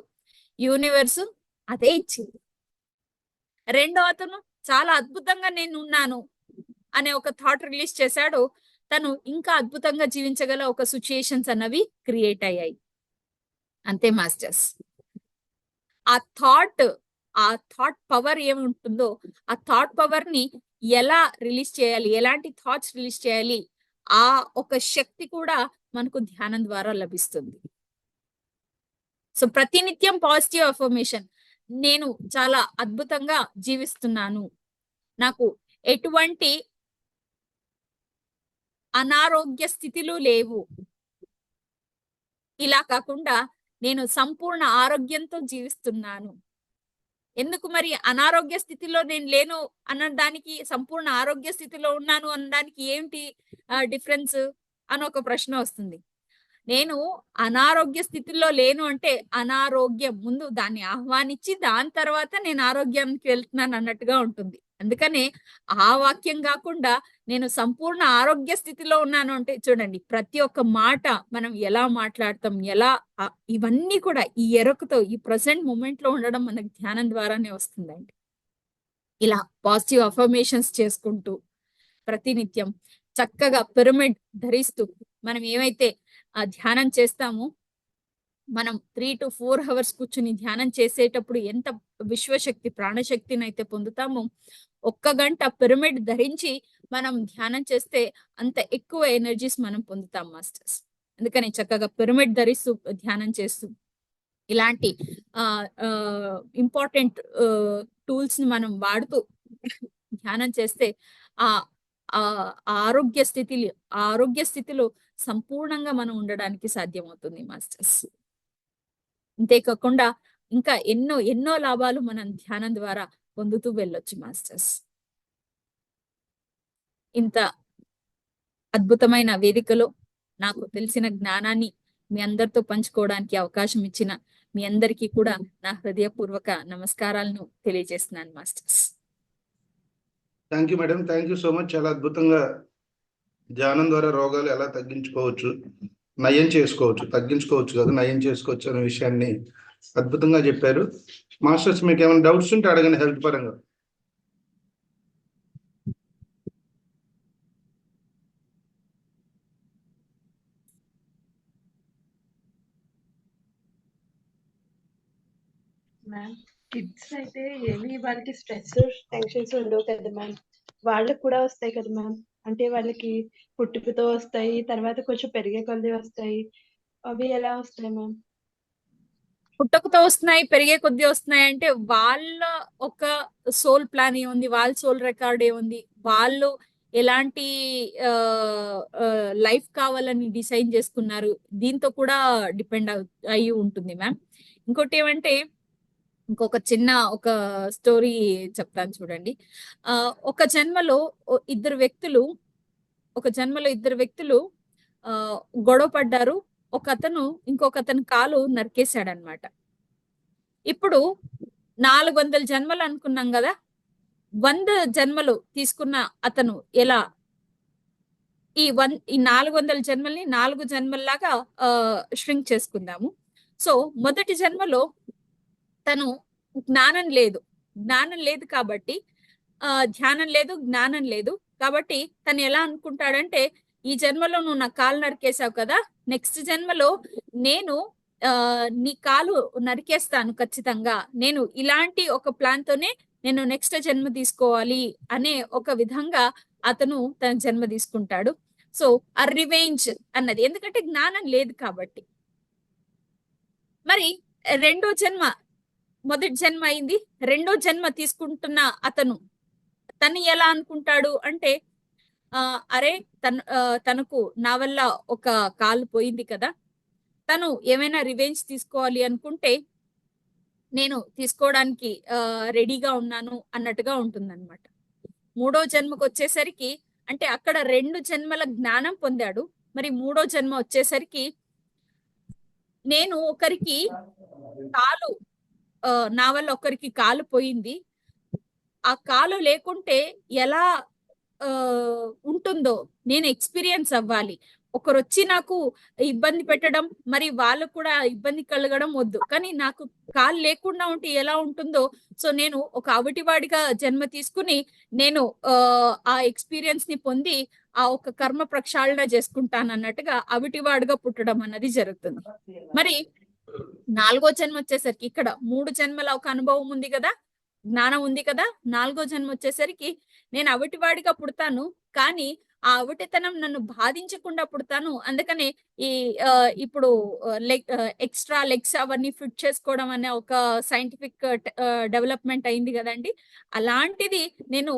Speaker 2: యూనివర్స్ అదే ఇచ్చింది. రెండో అతను చాలా అద్భుతంగా నేను ఉన్నాను అనే ఒక థాట్ రిలీజ్ చేశాడు. తను ఇంకా అద్భుతంగా జీవించగల ఒక సిచ్యుయేషన్స్ అన్నవి క్రియేట్ అయ్యాయి. అంతే మాస్టర్స్. ఆ థాట్ పవర్ ఏముంటుందో ఆ థాట్ పవర్ ని ఎలా రిలీజ్ చేయాలి, ఎలాంటి థాట్స్ రిలీజ్ చేయాలి, ఆ ఒక శక్తి కూడా మనకు ధ్యానం ద్వారా లభిస్తుంది. సో ప్రతినిత్యం పాజిటివ్ అఫర్మేషన్, నేను చాలా అద్భుతంగా జీవిస్తున్నాను, నాకు ఎటువంటి అనారోగ్య స్థితిలు లేవు, ఇలా కాకుండా నేను సంపూర్ణ ఆరోగ్యంతో జీవిస్తున్నాను. ఎందుకు మరి అనారోగ్య స్థితిలో నేను లేను అనడానికి, సంపూర్ణ ఆరోగ్య స్థితిలో ఉన్నాను అనడానికి ఏంటి డిఫరెన్స్ అని ఒక ప్రశ్న వస్తుంది. నేను అనారోగ్య స్థితిలో లేను అంటే అనారోగ్యం ముందు దాన్ని ఆహ్వానించి దాని తర్వాత నేను ఆరోగ్యానికి వెళ్తున్నాను అన్నట్టుగా ఉంటుంది. అందుకనే ఆ వాక్యం కాకుండా నేను సంపూర్ణ ఆరోగ్య స్థితిలో ఉన్నాను అంటే చూడండి, ప్రతి ఒక్క మాట మనం ఎలా మాట్లాడతాం, ఎలా ఇవన్నీ కూడా ఈ ఎరుకతో ఈ ప్రజెంట్ మూమెంట్ లో ఉండడం మనకు ధ్యానం ద్వారానే వస్తుందండి. ఇలా పాజిటివ్ అఫర్మేషన్స్ చేసుకుంటూ ప్రతినిత్యం చక్కగా పిరమిడ్ ధరిస్తూ మనం ఏమైతే ధ్యానం చేస్తామో, మనం 3 to 4 hours కూర్చుని ధ్యానం చేసేటప్పుడు ఎంత విశ్వశక్తి ప్రాణశక్తిని అయితే పొందుతామో, 1 గంట పిరమిడ్ ధరించి మనం ధ్యానం చేస్తే అంత ఎక్కువ ఎనర్జీస్ మనం పొందుతాం మాస్టర్స్. అందుకని చక్కగా పిరమిడ్ ధరిస్తూ ధ్యానం చేస్తూ ఇలాంటి ఇంపార్టెంట్ టూల్స్ ని మనం వాడుతూ ధ్యానం చేస్తే ఆ ఆరోగ్య స్థితిలో సంపూర్ణంగా మనం ఉండడానికి సాధ్యమవుతుంది మాస్టర్స్. అంతేకాకుండా ఇంకా ఎన్నో లాభాలు మనం ధ్యానం ద్వారా పొందుతూ వెళ్ళొచ్చు మాస్టర్స్. ఇంత అద్భుతమైన వేదికలో నాకు తెలిసిన జ్ఞానాన్ని మీ అందరితో పంచుకోవడానికి అవకాశం ఇచ్చిన మీ అందరికీ కూడా నా హృదయపూర్వక నమస్కారాలను తెలియజేస్తున్నాను masters.
Speaker 1: Thank you madam, thank you so much. చాలా అద్భుతంగా ధ్యానం ద్వారా రోగాలు ఎలా తగ్గించుకోవచ్చు, నయం చేసుకోవచ్చు, తగ్గించుకోవచ్చు కాదు నయం చేసుకోవచ్చు అనే విషయాన్ని అద్భుతంగా చెప్పారు. మాస్టర్స్ మీకు ఏమైనా డౌట్స్ ఉంటే అడగండి హెల్త్ పరంగా.
Speaker 5: మ్యామ్, కిడ్స్ అయితే ఏమి వాళ్ళకి స్ట్రెస్ టెన్షన్స్ ఉండవు కదా మ్యామ్, వాళ్ళకి కూడా వస్తాయి కదా మ్యామ్. అంటే వాళ్ళకి పుట్టుకతో వస్తాయి, తర్వాత కొంచెం పెరిగే కొద్దీ వస్తాయి, అవి ఎలా వస్తాయి మ్యామ్?
Speaker 2: పుట్టకతో వస్తున్నాయి, పెరిగే కొద్దీ వస్తున్నాయి అంటే వాళ్ళ ఒక సోల్ ప్లాన్ ఏముంది, వాళ్ళ సోల్ రికార్డ్ ఏముంది, వాళ్ళు ఎలాంటి లైఫ్ కావాలని డిసైడ్ చేసుకున్నారు, దీంతో కూడా డిపెండ్ అయ్యి ఉంటుంది మ్యామ్. ఇంకోటి ఏమంటే, ఇంకొక చిన్న ఒక స్టోరీ చెప్తాను చూడండి. ఒక జన్మలో ఇద్దరు వ్యక్తులు గొడవ పడ్డారు. ఒక అతను ఇంకొక అతని కాలు నరికేశాడనమాట. ఇప్పుడు 400 జన్మలు అనుకున్నాం కదా, 100 జన్మలు తీసుకున్న అతను ఎలా ఈ 400 జన్మల్ని 4 జన్మల్లాగా ష్రింక్ చేసుకుందాము. సో మొదటి జన్మలో తను జ్ఞానం లేదు కాబట్టి, ధ్యానం లేదు, జ్ఞానం లేదు కాబట్టి తను ఎలా అనుకుంటాడంటే, ఈ జన్మలో నువ్వు నా కాలు నరికేసావు కదా, నెక్స్ట్ జన్మలో నేను నీ కాలు నరికేస్తాను ఖచ్చితంగా, నేను ఇలాంటి ఒక ప్లాన్ తోనే నేను నెక్స్ట్ జన్మ తీసుకోవాలి అనే ఒక విధంగా అతను తన జన్మ తీసుకుంటాడు. సో ఆ రివెంజ్ అన్నది, ఎందుకంటే జ్ఞానం లేదు కాబట్టి. మరి మొదటి జన్మ అయింది, రెండో జన్మ తీసుకుంటున్న తను ఎలా అనుకుంటాడు అంటే, అరే తనకు నా వల్ల ఒక కాలు పోయింది కదా, తను ఏమైనా రివెంజ్ తీసుకోవాలి అనుకుంటే నేను తీసుకోవడానికి రెడీగా ఉన్నాను అన్నట్టుగా ఉంటుందన్నమాట. మూడో జన్మకు వచ్చేసరికి, అంటే అక్కడ 2 జన్మల జ్ఞానం పొందాడు, మరి మూడో జన్మ వచ్చేసరికి నేను ఒకరికి కాలు నా వల్ల ఒకరికి కాలు పోయింది, ఆ కాలు లేకుంటే ఎలా ఉంటుందో నేను ఎక్స్పీరియన్స్ అవ్వాలి. ఒకరు వచ్చి నాకు ఇబ్బంది పెట్టడం, మరి వాళ్ళు కూడా ఇబ్బంది కలగడం వద్దు, కానీ నాకు కాలు లేకుండా ఉంటే ఎలా ఉంటుందో, సో నేను ఒక అవిటివాడిగా జన్మ తీసుకుని నేను ఆ ఎక్స్పీరియన్స్ ని పొంది ఆ ఒక కర్మ ప్రక్షాళన చేసుకుంటాను అన్నట్టుగా అవిటివాడుగా పుట్టడం అన్నది జరుగుతుంది. మరి 4వ జన్మ వచ్చేసరికి ఇక్కడ 3 జన్మల ఒక అనుభవం ఉంది కదా, జ్ఞానం ఉంది కదా. 4వ జన్మ వచ్చేసరికి నేను అవిటివాడిగా పుడతాను, కానీ ఆ అవిటితనం నన్ను బాధించకుండా పుడతాను. అందుకనే ఈ ఇప్పుడు ఎక్స్ట్రా లెగ్స్ అవన్నీ ఫిట్ చేసుకోవడం అనే ఒక సైంటిఫిక్ డెవలప్మెంట్ అయింది కదండి. అలాంటిది నేను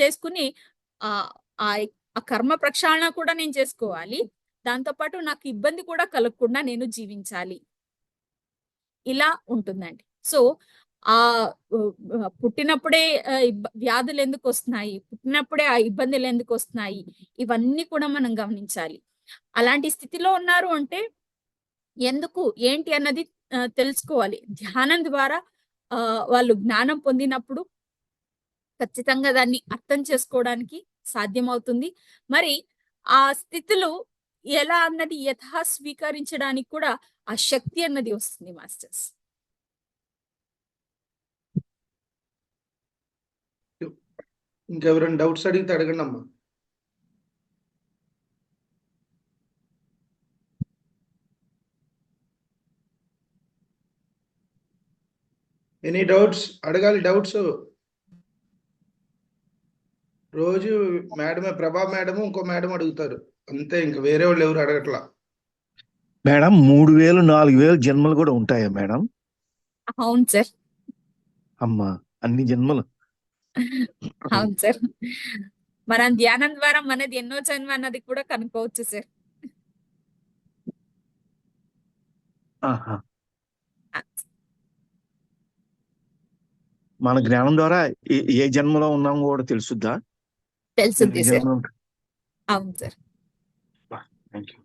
Speaker 2: చేసుకుని ఆ ఆ ఆ కర్మ ప్రక్షాళన కూడా నేను చేసుకోవాలి. దాంతోపాటు నాకు ఇబ్బంది కూడా కలగకుండా నేను జీవించాలి. ఇలా ఉంటుందండి. సో ఆ పుట్టినప్పుడే వ్యాధులు ఎందుకు వస్తున్నాయి, పుట్టినప్పుడే ఆ ఇబ్బందులు ఎందుకు వస్తున్నాయి, ఇవన్నీ కూడా మనం గమనించాలి. అలాంటి స్థితిలో ఉన్నారు అంటే ఎందుకు ఏంటి అన్నది తెలుసుకోవాలి. ధ్యానం ద్వారా వాళ్ళు జ్ఞానం పొందినప్పుడు ఖచ్చితంగా దాన్ని అర్థం చేసుకోవడానికి సాధ్యమవుతుంది. మరి ఆ స్థితులు ఎలా అన్నది యథా స్వీకరించడానికి కూడా ఆ శక్తి అన్నది వస్తుంది మాస్టర్స్.
Speaker 1: ఇంకెవరైనా డౌట్స్ అడిగితే అడగండి అమ్మా. Any doubts? అడగాలి డౌట్స్. రోజు మేడమే, ప్రభా మేడం ఇంకో మేడం అడుగుతారు అంతే, ఇంకా వేరే వాళ్ళు ఎవరు అడగట్లా.
Speaker 6: మేడం 3000 4000 జన్మలు కూడా ఉంటాయా మేడం?
Speaker 2: అవును సార్.
Speaker 6: అమ్మా అన్ని జన్మలు.
Speaker 2: అవును సార్. మనం ధ్యానం ద్వారా మనది ఎన్నో జన్మ అన్నది కూడా కనుక్కోవచ్చు సార్.
Speaker 6: ఆహా. మన జ్ఞానం ద్వారా ఏ జన్మలో ఉన్నాం కూడా తెలుసుద్దా?
Speaker 2: తెలుసుద్ది సార్.
Speaker 6: జన్మ.
Speaker 2: అవును సార్.
Speaker 6: Thank you.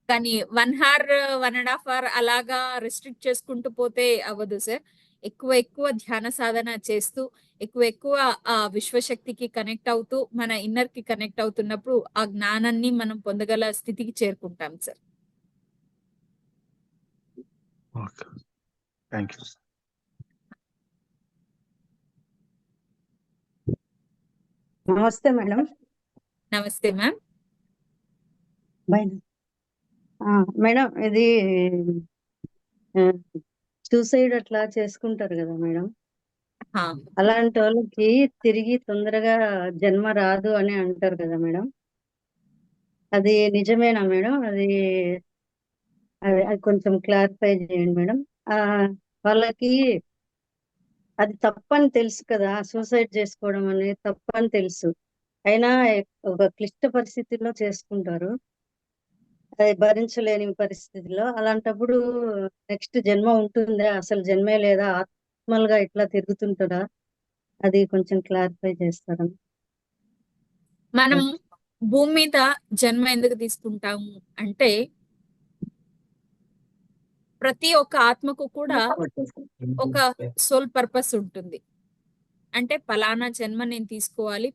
Speaker 2: కానీ 1 hour 1.5 hour అలాగా రెస్ట్రిక్ట్ చేసుకుంటూ పోతే అవ్వదు సార్. ఎక్కువ ధ్యాన సాధన చేస్తూ ఎక్కువ ఆ విశ్వశక్తికి కనెక్ట్ అవుతూ మన ఇన్నర్ కి కనెక్ట్ అవుతున్నప్పుడు ఆ జ్ఞానాన్ని మనం పొందగల స్థితికి చేరుకుంటాం సార్.
Speaker 6: Okay, thank you.
Speaker 4: నమస్తే మేడం.
Speaker 2: నమస్తే మ్యామ్.
Speaker 4: మేడం ఇది సూసైడ్ అట్లా చేసుకుంటారు కదా మేడం, అలాంటి వాళ్ళకి తిరిగి తొందరగా జన్మ రాదు అని అంటారు కదా మేడం, అది నిజమేనా మేడం? అది కొంచెం క్లారిఫై చేయండి మేడం. వాళ్ళకి అది తప్పని తెలుసు కదా, సూసైడ్ చేసుకోవడం అనేది తప్పని తెలుసు, అయినా ఒక క్లిష్ట పరిస్థితుల్లో చేసుకుంటారు, అది భరించలేని పరిస్థితిలో. అలాంటప్పుడు నెక్స్ట్ జన్మ ఉంటుందా, అసలు జన్మే లేదా, ఆత్మలుగా ఇట్లా తిరుగుతుంటారా? అది కొంచెం క్లారిఫై చేస్తారా?
Speaker 2: మనం భూమి మీద జన్మ ఎందుకు తీసుకుంటాము అంటే ప్రతి ఒక్క ఆత్మకు కూడా ఒక సోల్ పర్పస్ ఉంటుంది. అంటే పలానా జన్మ నేను తీసుకోవాలి,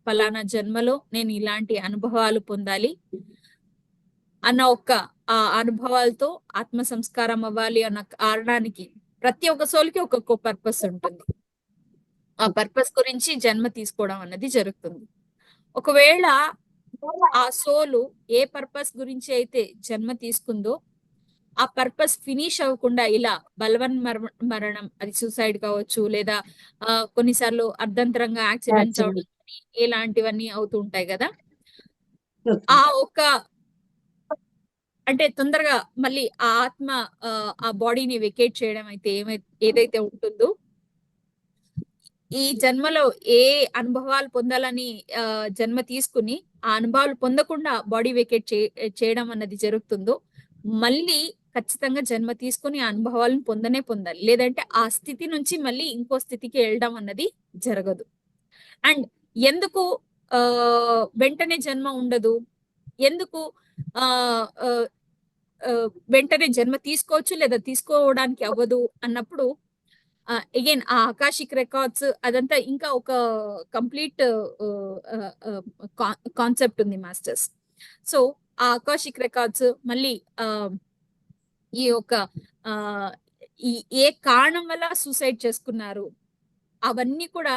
Speaker 2: పలానా జన్మలో నేను ఇలాంటి అనుభవాలు పొందాలి అన్న ఒక ఆ అనుభవాలతో ఆత్మ సంస్కారం అవ్వాలి అన్న కారణానికి ప్రతి ఒక్క సోల్కి ఒక్కొక్క పర్పస్ ఉంటుంది. ఆ పర్పస్ గురించి జన్మ తీసుకోవడం అన్నది జరుగుతుంది. ఒకవేళ ఆ సోలు ఏ పర్పస్ గురించి అయితే జన్మ తీసుకుందో ఆ పర్పస్ ఫినిష్ అవ్వకుండా ఇలా బలవన్ మరణం, అది సూసైడ్ కావచ్చు, లేదా కొన్నిసార్లు అర్ధంతరంగా యాక్సిడెంట్స్ అవడం ఇలాంటివన్నీ అవుతూ ఉంటాయి కదా. ఆ ఒక అంటే తొందరగా మళ్ళీ ఆ ఆత్మ ఆ బాడీని వెకేట్ చేయడం అయితే ఏదైతే ఉంటుందో, ఈ జన్మలో ఏ అనుభవాలు పొందాలని జన్మ తీసుకుని ఆ అనుభవాలు పొందకుండా బాడీ వెకేట్ చేయడం అన్నది జరుగుతుందో, మళ్ళీ ఖచ్చితంగా జన్మ తీసుకుని ఆ అనుభవాలను పొందాలి. లేదంటే ఆ స్థితి నుంచి మళ్ళీ ఇంకో స్థితికి వెళ్ళడం అన్నది జరగదు. అండ్ ఎందుకు వెంటనే జన్మ ఉండదు, ఎందుకు వెంటనే జన్మ తీసుకోవచ్చు లేదా తీసుకోవడానికి అవ్వదు అన్నప్పుడు అగైన్ ఆ ఆకాశిక్ రికార్డ్స్ అదంతా ఇంకా ఒక కంప్లీట్ కాన్సెప్ట్ ఉంది మాస్టర్స్. సో ఆ ఆకాశిక్ రికార్డ్స్ మళ్ళీ ఈ యొక్క ఏ కారణం వల్ల సూసైడ్ చేసుకున్నారు అవన్నీ కూడా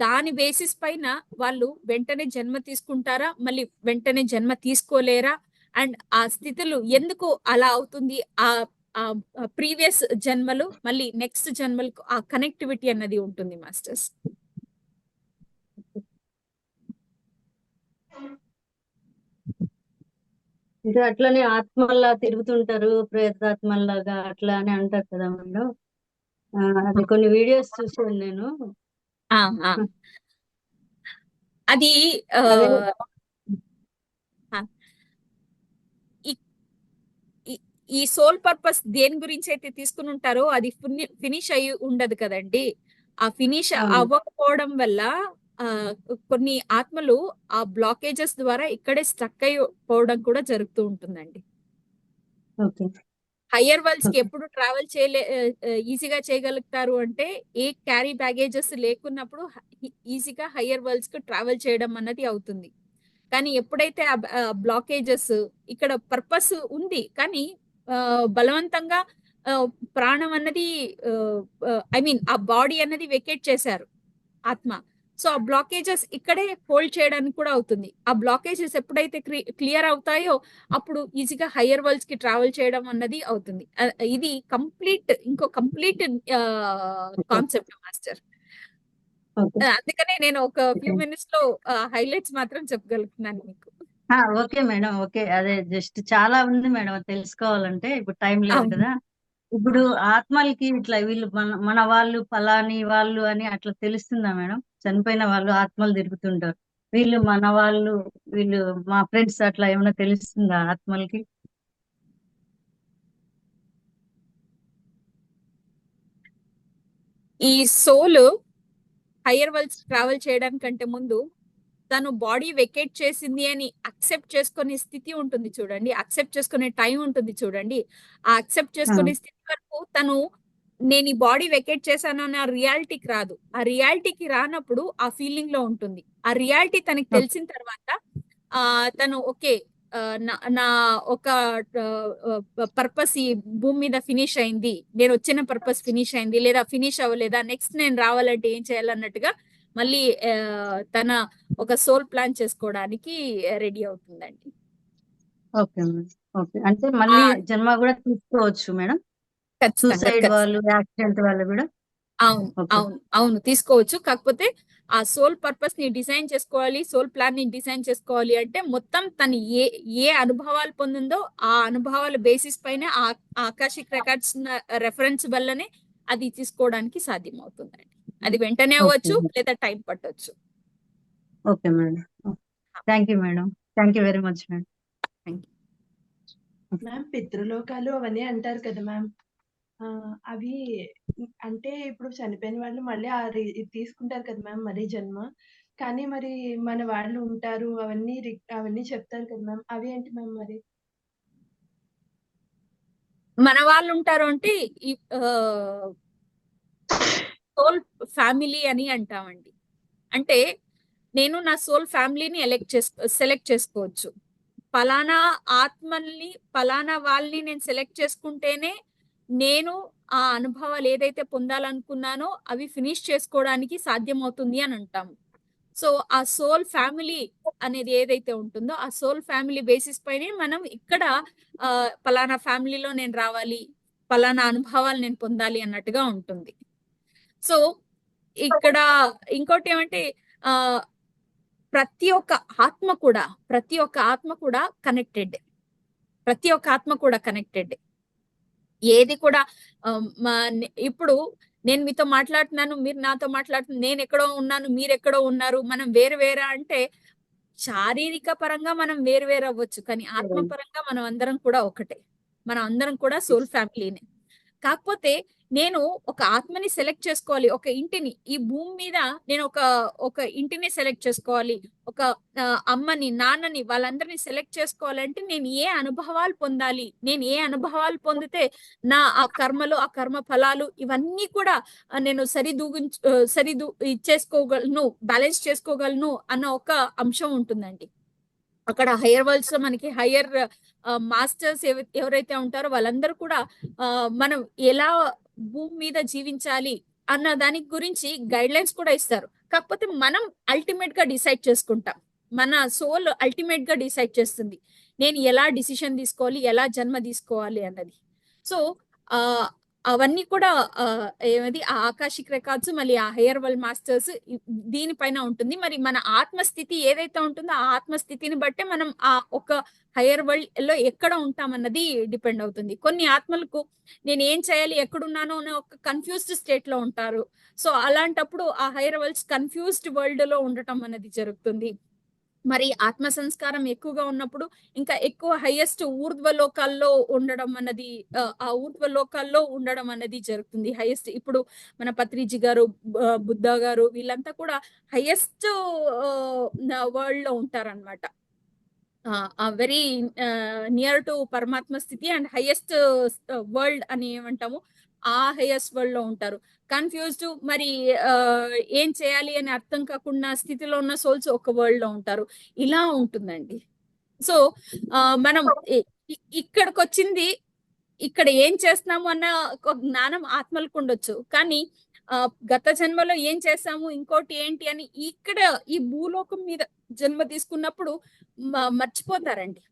Speaker 2: దాని బేసిస్ పైన వాళ్ళు వెంటనే జన్మ తీసుకుంటారా, మళ్ళీ వెంటనే జన్మ తీసుకోలేరా, అండ్ ఆ స్థితులు ఎందుకు అలా అవుతుంది, ఆ ప్రీవియస్ జన్మలు మళ్ళీ నెక్స్ట్ జన్మలకు ఆ కనెక్టివిటీ అన్నది ఉంటుంది మాస్టర్స్.
Speaker 4: అంటే అట్లనే ఆత్మల్లా తిరుగుతుంటారు, ప్రేతాత్మల్లాగా అట్లా అని అంటారు కదా మేడం. అది కొన్ని వీడియోస్ చూసాను నేను.
Speaker 2: ఆ, ఆ. అది
Speaker 4: అదే
Speaker 2: ఆ, ఈ- ఈ- ఈ సోల్ పర్పస్ దేని గురించి అయితే తీసుకుని ఉంటారో అది ఫినిష్ అయి ఉండదు కదండి. ఆ ఫినిష్
Speaker 4: అవును.
Speaker 2: అవ్వకపోవడం వల్ల ఆ కొన్ని ఆత్మలు ఆ బ్లాకేజెస్ ద్వారా ఇక్కడే స్ట్రక్ అయిపోవడం కూడా జరుగుతూ ఉంటుందండి.
Speaker 4: ఓకే.
Speaker 2: హయ్యర్ వరల్డ్స్ కి ఎప్పుడు ట్రావెల్ ఈజీగా చేయగలుగుతారు అంటే ఏ క్యారీ బ్యాగేజెస్ లేకున్నప్పుడు ఈజీగా హయ్యర్ వరల్డ్స్ కు ట్రావెల్ చేయడం అన్నది అవుతుంది. కానీ ఎప్పుడైతే ఆ బ్లాకేజెస్ ఇక్కడ పర్పస్ ఉంది కానీ బలవంతంగా ఆ, ప్రాణం అన్నది ఐ మీన్ ఆ బాడీ అన్నది వెకేట్ చేశారు ఆత్మ. సో ఆ బ్లాకేజెస్ ఇక్కడే హోల్డ్ చేయడానికి కూడా అవుతుంది. ఆ బ్లాకేజెస్ ఎప్పుడైతే క్లియర్ అవుతాయో అప్పుడు ఈజీగా హయ్యర్ వరల్డ్స్ కి ట్రావెల్ చేయడం అన్నది అవుతుంది. ఇది ఇంకో కంప్లీట్ కాన్సెప్ట్ మాస్టర్.
Speaker 4: ఓకే.
Speaker 2: అందుకనే నేను ఒక ఫ్యూ మినిట్స్ లో హైలైట్స్ మాత్రం చెప్పగలుగుతున్నాను మీకు.
Speaker 4: Okay madam. ఓకే. అదే జస్ట్ చాలా ఉంది మేడం అది తెలుసుకోవాలంటే. ఇప్పుడు టైం లేదు
Speaker 2: అవును.
Speaker 4: కదా. ఇప్పుడు ఆత్మలకి ఇట్లా వీళ్ళు మన వాళ్ళు ఫలాని వాళ్ళు అని అట్లా తెలుస్తుందా మేడం? చనిపోయిన వాళ్ళు ఆత్మలు తిరుగుతుంటారు. వీళ్ళు మన వాళ్ళు, వీళ్ళు మా ఫ్రెండ్స్ అట్లా ఏమైనా తెలుస్తుందా ఆత్మలకి?
Speaker 2: ఈ సోల్ హయ్యర్ వరల్డ్స్ ట్రావెల్ చేయడానికంటే ముందు తను బాడీ వెకేట్ చేసింది అని అక్సెప్ట్ చేసుకునే స్థితి ఉంటుంది చూడండి, అక్సెప్ట్ చేసుకునే టైం ఉంటుంది చూడండి. ఆ అక్సెప్ట్ చేసుకునే స్థితి వరకు తను నేను ఈ బాడీ వెకేట్ చేశాను అనే రియాలిటీకి రాదు. ఆ రియాలిటీకి రానప్పుడు ఆ ఫీలింగ్ లో ఉంటుంది. ఆ రియాలిటీ తనకి తెలిసిన తర్వాత తను ఓకే, నా ఒక పర్పస్ ఈ భూమి మీద ఫినిష్ అయింది, నేను వచ్చిన పర్పస్ ఫినిష్ అయింది, లేదా ఫినిష్ అవ్వలేదా, నెక్స్ట్ నేను రావాలంటే ఏం చేయాలన్నట్టుగా మళ్ళీ తన ఒక సోల్ ప్లాన్ చేసుకోవడానికి రెడీ అవుతుందండి.
Speaker 4: Okay madam. ఓకే. అంటే మళ్ళీ జన్మ కూడా తీసుకోవచ్చు మేడం. సూసైడ్ వాళ్ళు, యాక్సిడెంట్ వాళ్ళు కూడా.
Speaker 2: అవును,
Speaker 4: ఓకే.
Speaker 2: అవును, అవును, తీసుకోవచ్చు. కాకపోతే ఆ సోల్ పర్పస్ ని డిజైన్ చేసుకోవాలి, సోల్ ప్లాన్ ని డిజైన్ చేసుకోవాలి అంటే మొత్తం తను ఏ అనుభవాలు పొందిందో ఆ అనుభవాల బేసిస్ పైన ఆ ఆకాశిక్ రికార్డ్స్ రెఫరెన్స్ వల్లనే అది తీసుకోవడానికి సాధ్యం అవుతుందండి. అది వెంటనే
Speaker 4: ఓకే.
Speaker 2: అవ్వచ్చు లేదా టైం పట్టొచ్చు.
Speaker 4: Okay madam. Thank you madam. Thank you very much madam.
Speaker 5: Ma'am పితృలోకాలు అవన్నీ అంటారు కదా మ్యామ్. అవి అంటే ఇప్పుడు చనిపోయిన వాళ్ళు మళ్ళీ ఇది తీసుకుంటారు కదా మ్యామ్ మరీ జన్మ. కానీ మరి మన వాళ్ళు ఉంటారు అవన్నీ చెప్తారు కదా మ్యామ్. అవి ఏంటి మ్యామ్ మరి?
Speaker 2: మన వాళ్ళు ఉంటారు అంటే ఈ సోల్ ఫ్యామిలీ అని అంటామండి. అంటే నేను నా సోల్ ఫ్యామిలీని సెలెక్ట్ చేసుకోవచ్చు. పలానా ఆత్మల్ని పలానా వాళ్ళని నేను సెలెక్ట్ చేసుకుంటేనే నేను ఆ అనుభవాలు ఏదైతే పొందాలనుకున్నానో అవి ఫినిష్ చేసుకోవడానికి సాధ్యం అవుతుంది అని అంటాము. సో ఆ సోల్ ఫ్యామిలీ అనేది ఏదైతే ఉంటుందో ఆ సోల్ ఫ్యామిలీ బేసిస్ పైనే మనం ఇక్కడ పలానా ఫ్యామిలీలో నేను రావాలి, పలానా అనుభవాలు నేను పొందాలి అన్నట్టుగా ఉంటుంది. సో ఇక్కడ ఇంకోటి ఏమంటే ఆ ప్రతి ఒక్క ఆత్మ కూడా కనెక్టెడ్. ప్రతి ఒక్క ఆత్మ కూడా కనెక్టెడ్. ఏది కూడా ఇప్పుడు నేను మీతో మాట్లాడుతున్నాను, మీరు నాతో మాట్లాడుతున్నారు, నేను ఎక్కడో ఉన్నాను, మీరు ఎక్కడో ఉన్నారు, మనం వేరు వేరే అంటే శారీరక పరంగా మనం వేరు వేరు అవ్వచ్చు, కానీ ఆత్మ పరంగా మనం అందరం కూడా ఒకటే. మనం అందరం కూడా సోల్ ఫ్యామిలీనే. కాకపోతే నేను ఒక ఆత్మని సెలెక్ట్ చేసుకోవాలి, ఒక ఇంటిని ఈ భూమి మీద నేను ఒక ఇంటిని సెలెక్ట్ చేసుకోవాలి, ఒక అమ్మని నాన్నని వాళ్ళందరినీ సెలెక్ట్ చేసుకోవాలంటే నేను ఏ అనుభవాలు పొందాలి, నేను ఏ అనుభవాలు పొందితే నా ఆ కర్మలు ఆ కర్మ ఫలాలు ఇవన్నీ కూడా నేను చేసుకోగలను, బ్యాలెన్స్ చేసుకోగలను అన్న ఒక అంశం ఉంటుందండి. అక్కడ హయ్యర్ వరల్డ్స్ లో మనకి హయ్యర్ మాస్టర్స్ ఎవరైతే ఉంటారో వాళ్ళందరూ కూడా మనం ఎలా భూమి మీద జీవించాలి అన్న దాని గురించి గైడ్ లైన్స్ కూడా ఇస్తారు. కాకపోతే మనం అల్టిమేట్ గా డిసైడ్ చేసుకుంటాం. మన సోల్ అల్టిమేట్ గా డిసైడ్ చేస్తుంది నేను ఎలా డిసిషన్ తీసుకోవాలి, ఎలా జన్మ తీసుకోవాలి అన్నది. సో అవన్నీ కూడా ఏమది ఆ ఆకాశిక్ రికార్డ్స్, మళ్ళీ ఆ హెయర్ వరల్డ్ మాస్టర్స్ దీనిపైన ఉంటుంది. మరి మన ఆత్మస్థితి ఏదైతే ఉంటుందో ఆ ఆత్మస్థితిని బట్టే మనం ఆ ఒక హైయర్ వరల్డ్ లో ఎక్కడ ఉంటామన్నది డిపెండ్ అవుతుంది. కొన్ని ఆత్మలకు నేను ఏం చేయాలి, ఎక్కడున్నానో అనే ఒక కన్ఫ్యూజ్డ్ స్టేట్ లో ఉంటారు. సో అలాంటప్పుడు ఆ హైయర్ వరల్డ్స్ కన్ఫ్యూజ్డ్ వరల్డ్ లో ఉండటం అనేది జరుగుతుంది. మరి ఆత్మ సంస్కారం ఎక్కువగా ఉన్నప్పుడు ఇంకా ఎక్కువ హైయెస్ట్ ఊర్ధ్వలోకాల్లో ఉండడం అన్నది, ఆ ఊర్ధ్వలోకాల్లో ఉండడం అనేది జరుగుతుంది. హైయెస్ట్ ఇప్పుడు మన పత్రిజీ గారు, బుద్ధ గారు వీళ్ళంతా కూడా హైయెస్ట్ వరల్డ్ లో ఉంటారన్నమాట. వెరీ నియర్ టు పరమాత్మ స్థితి అండ్ హైయెస్ట్ వరల్డ్ అని ఏమంటాము, ఆ హైయెస్ట్ వరల్డ్ లో ఉంటారు. కన్ఫ్యూజ్డ్, మరి ఏం చేయాలి అని అర్థం కాకుండా స్థితిలో ఉన్న సోల్స్ ఒక వరల్డ్ లో ఉంటారు. ఇలా ఉంటుందండి. సో మనం ఇక్కడికి వచ్చింది, ఇక్కడ ఏం చేస్తున్నాము అన్న ఒక జ్ఞానం ఆత్మలకు ఉండొచ్చు, కానీ గత జన్మలో ఏం చేస్తాము, ఇంకోటి ఏంటి అని ఇక్కడ ఈ భూలోకం మీద జన్మ తీసుకున్నప్పుడు మర్చిపోతారండి.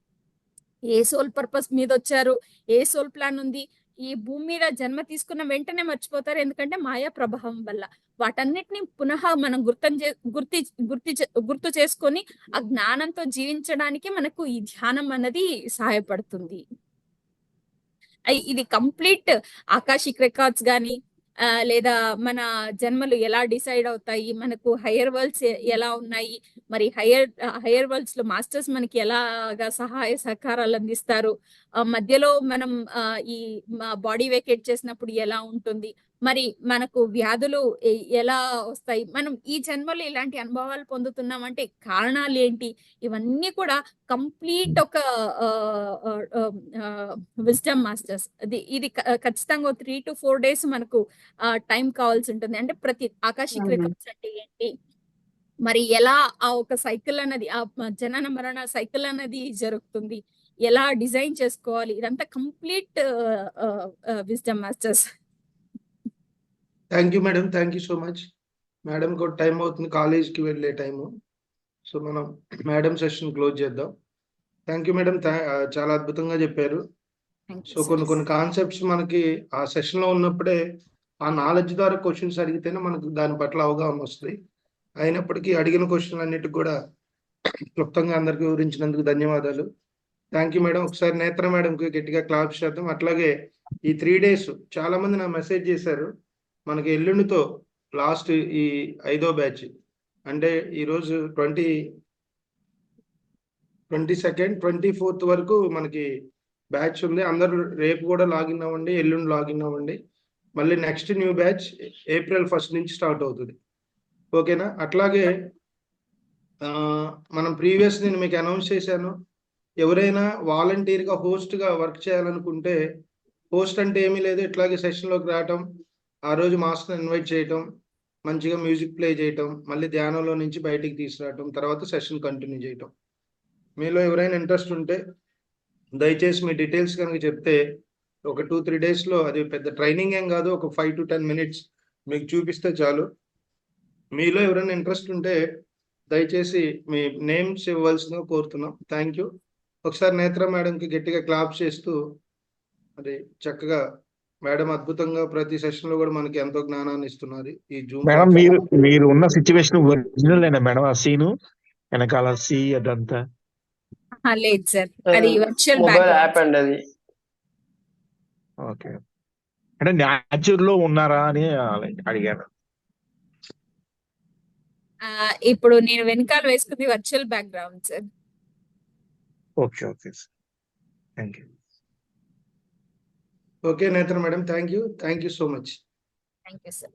Speaker 2: ఏ సోల్ పర్పస్ మీద వచ్చారు, ఏ సోల్ ప్లాన్ ఉంది, ఈ భూమి మీద జన్మ తీసుకున్న వెంటనే మర్చిపోతారు. ఎందుకంటే మాయా ప్రభావం వల్ల వాటన్నిటిని పునః మనం గుర్తు చేసుకొని ఆ జ్ఞానంతో జీవించడానికి మనకు ఈ ధ్యానం అన్నది సహాయపడుతుంది. ఇది కంప్లీట్ ఆకాశిక్ రికార్డ్స్ గాని, లేదా మన జన్మలు ఎలా డిసైడ్ అవుతాయి, మనకు హైయర్ వరల్డ్స్ ఎలా ఉన్నాయి, మరి హైయర్ వరల్డ్స్ లో మాస్టర్స్ మనకి ఎలాగా సహాయ సహకారాలు అందిస్తారు, మధ్యలో మనం ఈ బాడీ వేకేట్ చేసినప్పుడు ఎలా ఉంటుంది, మరి మనకు వ్యాధులు ఎలా వస్తాయి, మనం ఈ జన్మలో ఇలాంటి అనుభవాలు పొందుతున్నామంటే కారణాలు ఏంటి, ఇవన్నీ కూడా కంప్లీట్ ఒక విజ్డమ్ మాస్టర్స్. ఇది ఖచ్చితంగా 3 to 4 days మనకు టైం కావాల్సి ఉంటుంది. అంటే ప్రతి ఆకాశిక్ రికార్డ్స్ అంటే ఏంటి, మరి ఎలా ఆ ఒక సైకిల్ అన్నది, ఆ జనన మరణ సైకిల్ అన్నది జరుగుతుంది, ఎలా డిజైన్ చేసుకోవాలి, ఇదంతా complete wisdom masters.
Speaker 1: Thank you madam, thank you so much. Madam కూడా టైం అవుతుంది, కాలేజ్కి వెళ్ళే టైము. సో మనం మేడం సెషన్ క్లోజ్ చేద్దాం. థ్యాంక్ యూ మేడం, చాలా అద్భుతంగా చెప్పారు. సో కొన్ని కాన్సెప్ట్స్ మనకి ఆ సెషన్ లో ఉన్నప్పుడే ఆ నాలెడ్జ్ ద్వారా క్వశ్చన్స్ అడిగితేనే మనకు దాని పట్ల అవగాహన వస్తుంది. అయినప్పటికీ అడిగిన క్వశ్చన్ అన్నిటికి కూడా క్లుప్తంగా అందరికి వివరించినందుకు ధన్యవాదాలు. Thank you madam. ఒకసారి నేత్ర మేడంకి గట్టిగా క్లాప్స్ చేద్దాం. అట్లాగే ఈ 3 days చాలా మంది నాకు మెసేజ్ చేశారు, మనకి ఎల్లుండితో లాస్ట్ ఈ 5వ బ్యాచ్, అంటే ఈరోజు 22nd 24th వరకు మనకి బ్యాచ్ ఉంది. అందరూ రేపు కూడా లాగిన్ అవ్వండి, ఎల్లుండి లాగిన్ అవ్వండి. మళ్ళీ next new batch April 1st నుంచి స్టార్ట్ అవుతుంది. ఓకేనా? అట్లాగే మనం ప్రీవియస్ నేను మీకు అనౌన్స్ చేశాను, ఎవరైనా వాలంటీర్గా హోస్ట్గా వర్క్ చేయాలనుకుంటే, హోస్ట్ అంటే ఏమీ లేదు, ఇట్లాగే సెషన్లోకి రావటం, ఆ రోజు మాస్టర్ని ఇన్వైట్ చేయటం, మంచిగా మ్యూజిక్ ప్లే చేయటం, మళ్ళీ ధ్యానంలో నుంచి బయటికి తీసుకురావటం, తర్వాత సెషన్ కంటిన్యూ చేయటం. మీలో ఎవరైనా ఇంట్రెస్ట్ ఉంటే దయచేసి మీ డీటెయిల్స్ కనుక చెప్తే ఒక 2-3 daysలో, అది పెద్ద ట్రైనింగ్ ఏం కాదు, ఒక 5 to 10 minutes మీకు చూపిస్తే చాలు. మీలో ఎవరైనా ఇంట్రెస్ట్ ఉంటే దయచేసి మీ నేమ్స్ ఇవ్వాల్సిందిగా కోరుతున్నాం. Thank you. ఒకసారి నేత్ర మేడంకి గట్టిగా క్లాప్ చేస్తూ, అది చక్కగా మేడం అద్భుతంగా ప్రతి సెషన్ లో కూడా మనకి ఎంతో జ్ఞానాన్ని ఇస్తున్నారు. ఈ జూమ్
Speaker 6: మేడం మీరు ఉన్న సిచ్యువేషన్ ఒరిజినల్ అయినా మేడం, ఆ సీను వెనకాల సి అదంతా?
Speaker 2: లేదు సార్, అది వర్చువల్
Speaker 7: మొబైల్ యాప్ అండి అది.
Speaker 6: ఓకే, అంటే న్యాచురల్ లో ఉన్నారా అని అడిగాను.
Speaker 2: ఇప్పుడు నేను వెనకాల వేసుకుంది virtual background sir.
Speaker 6: Okay okay sir, thank you.
Speaker 1: Okay Netra madam, thank you so much.
Speaker 2: Thank you sir.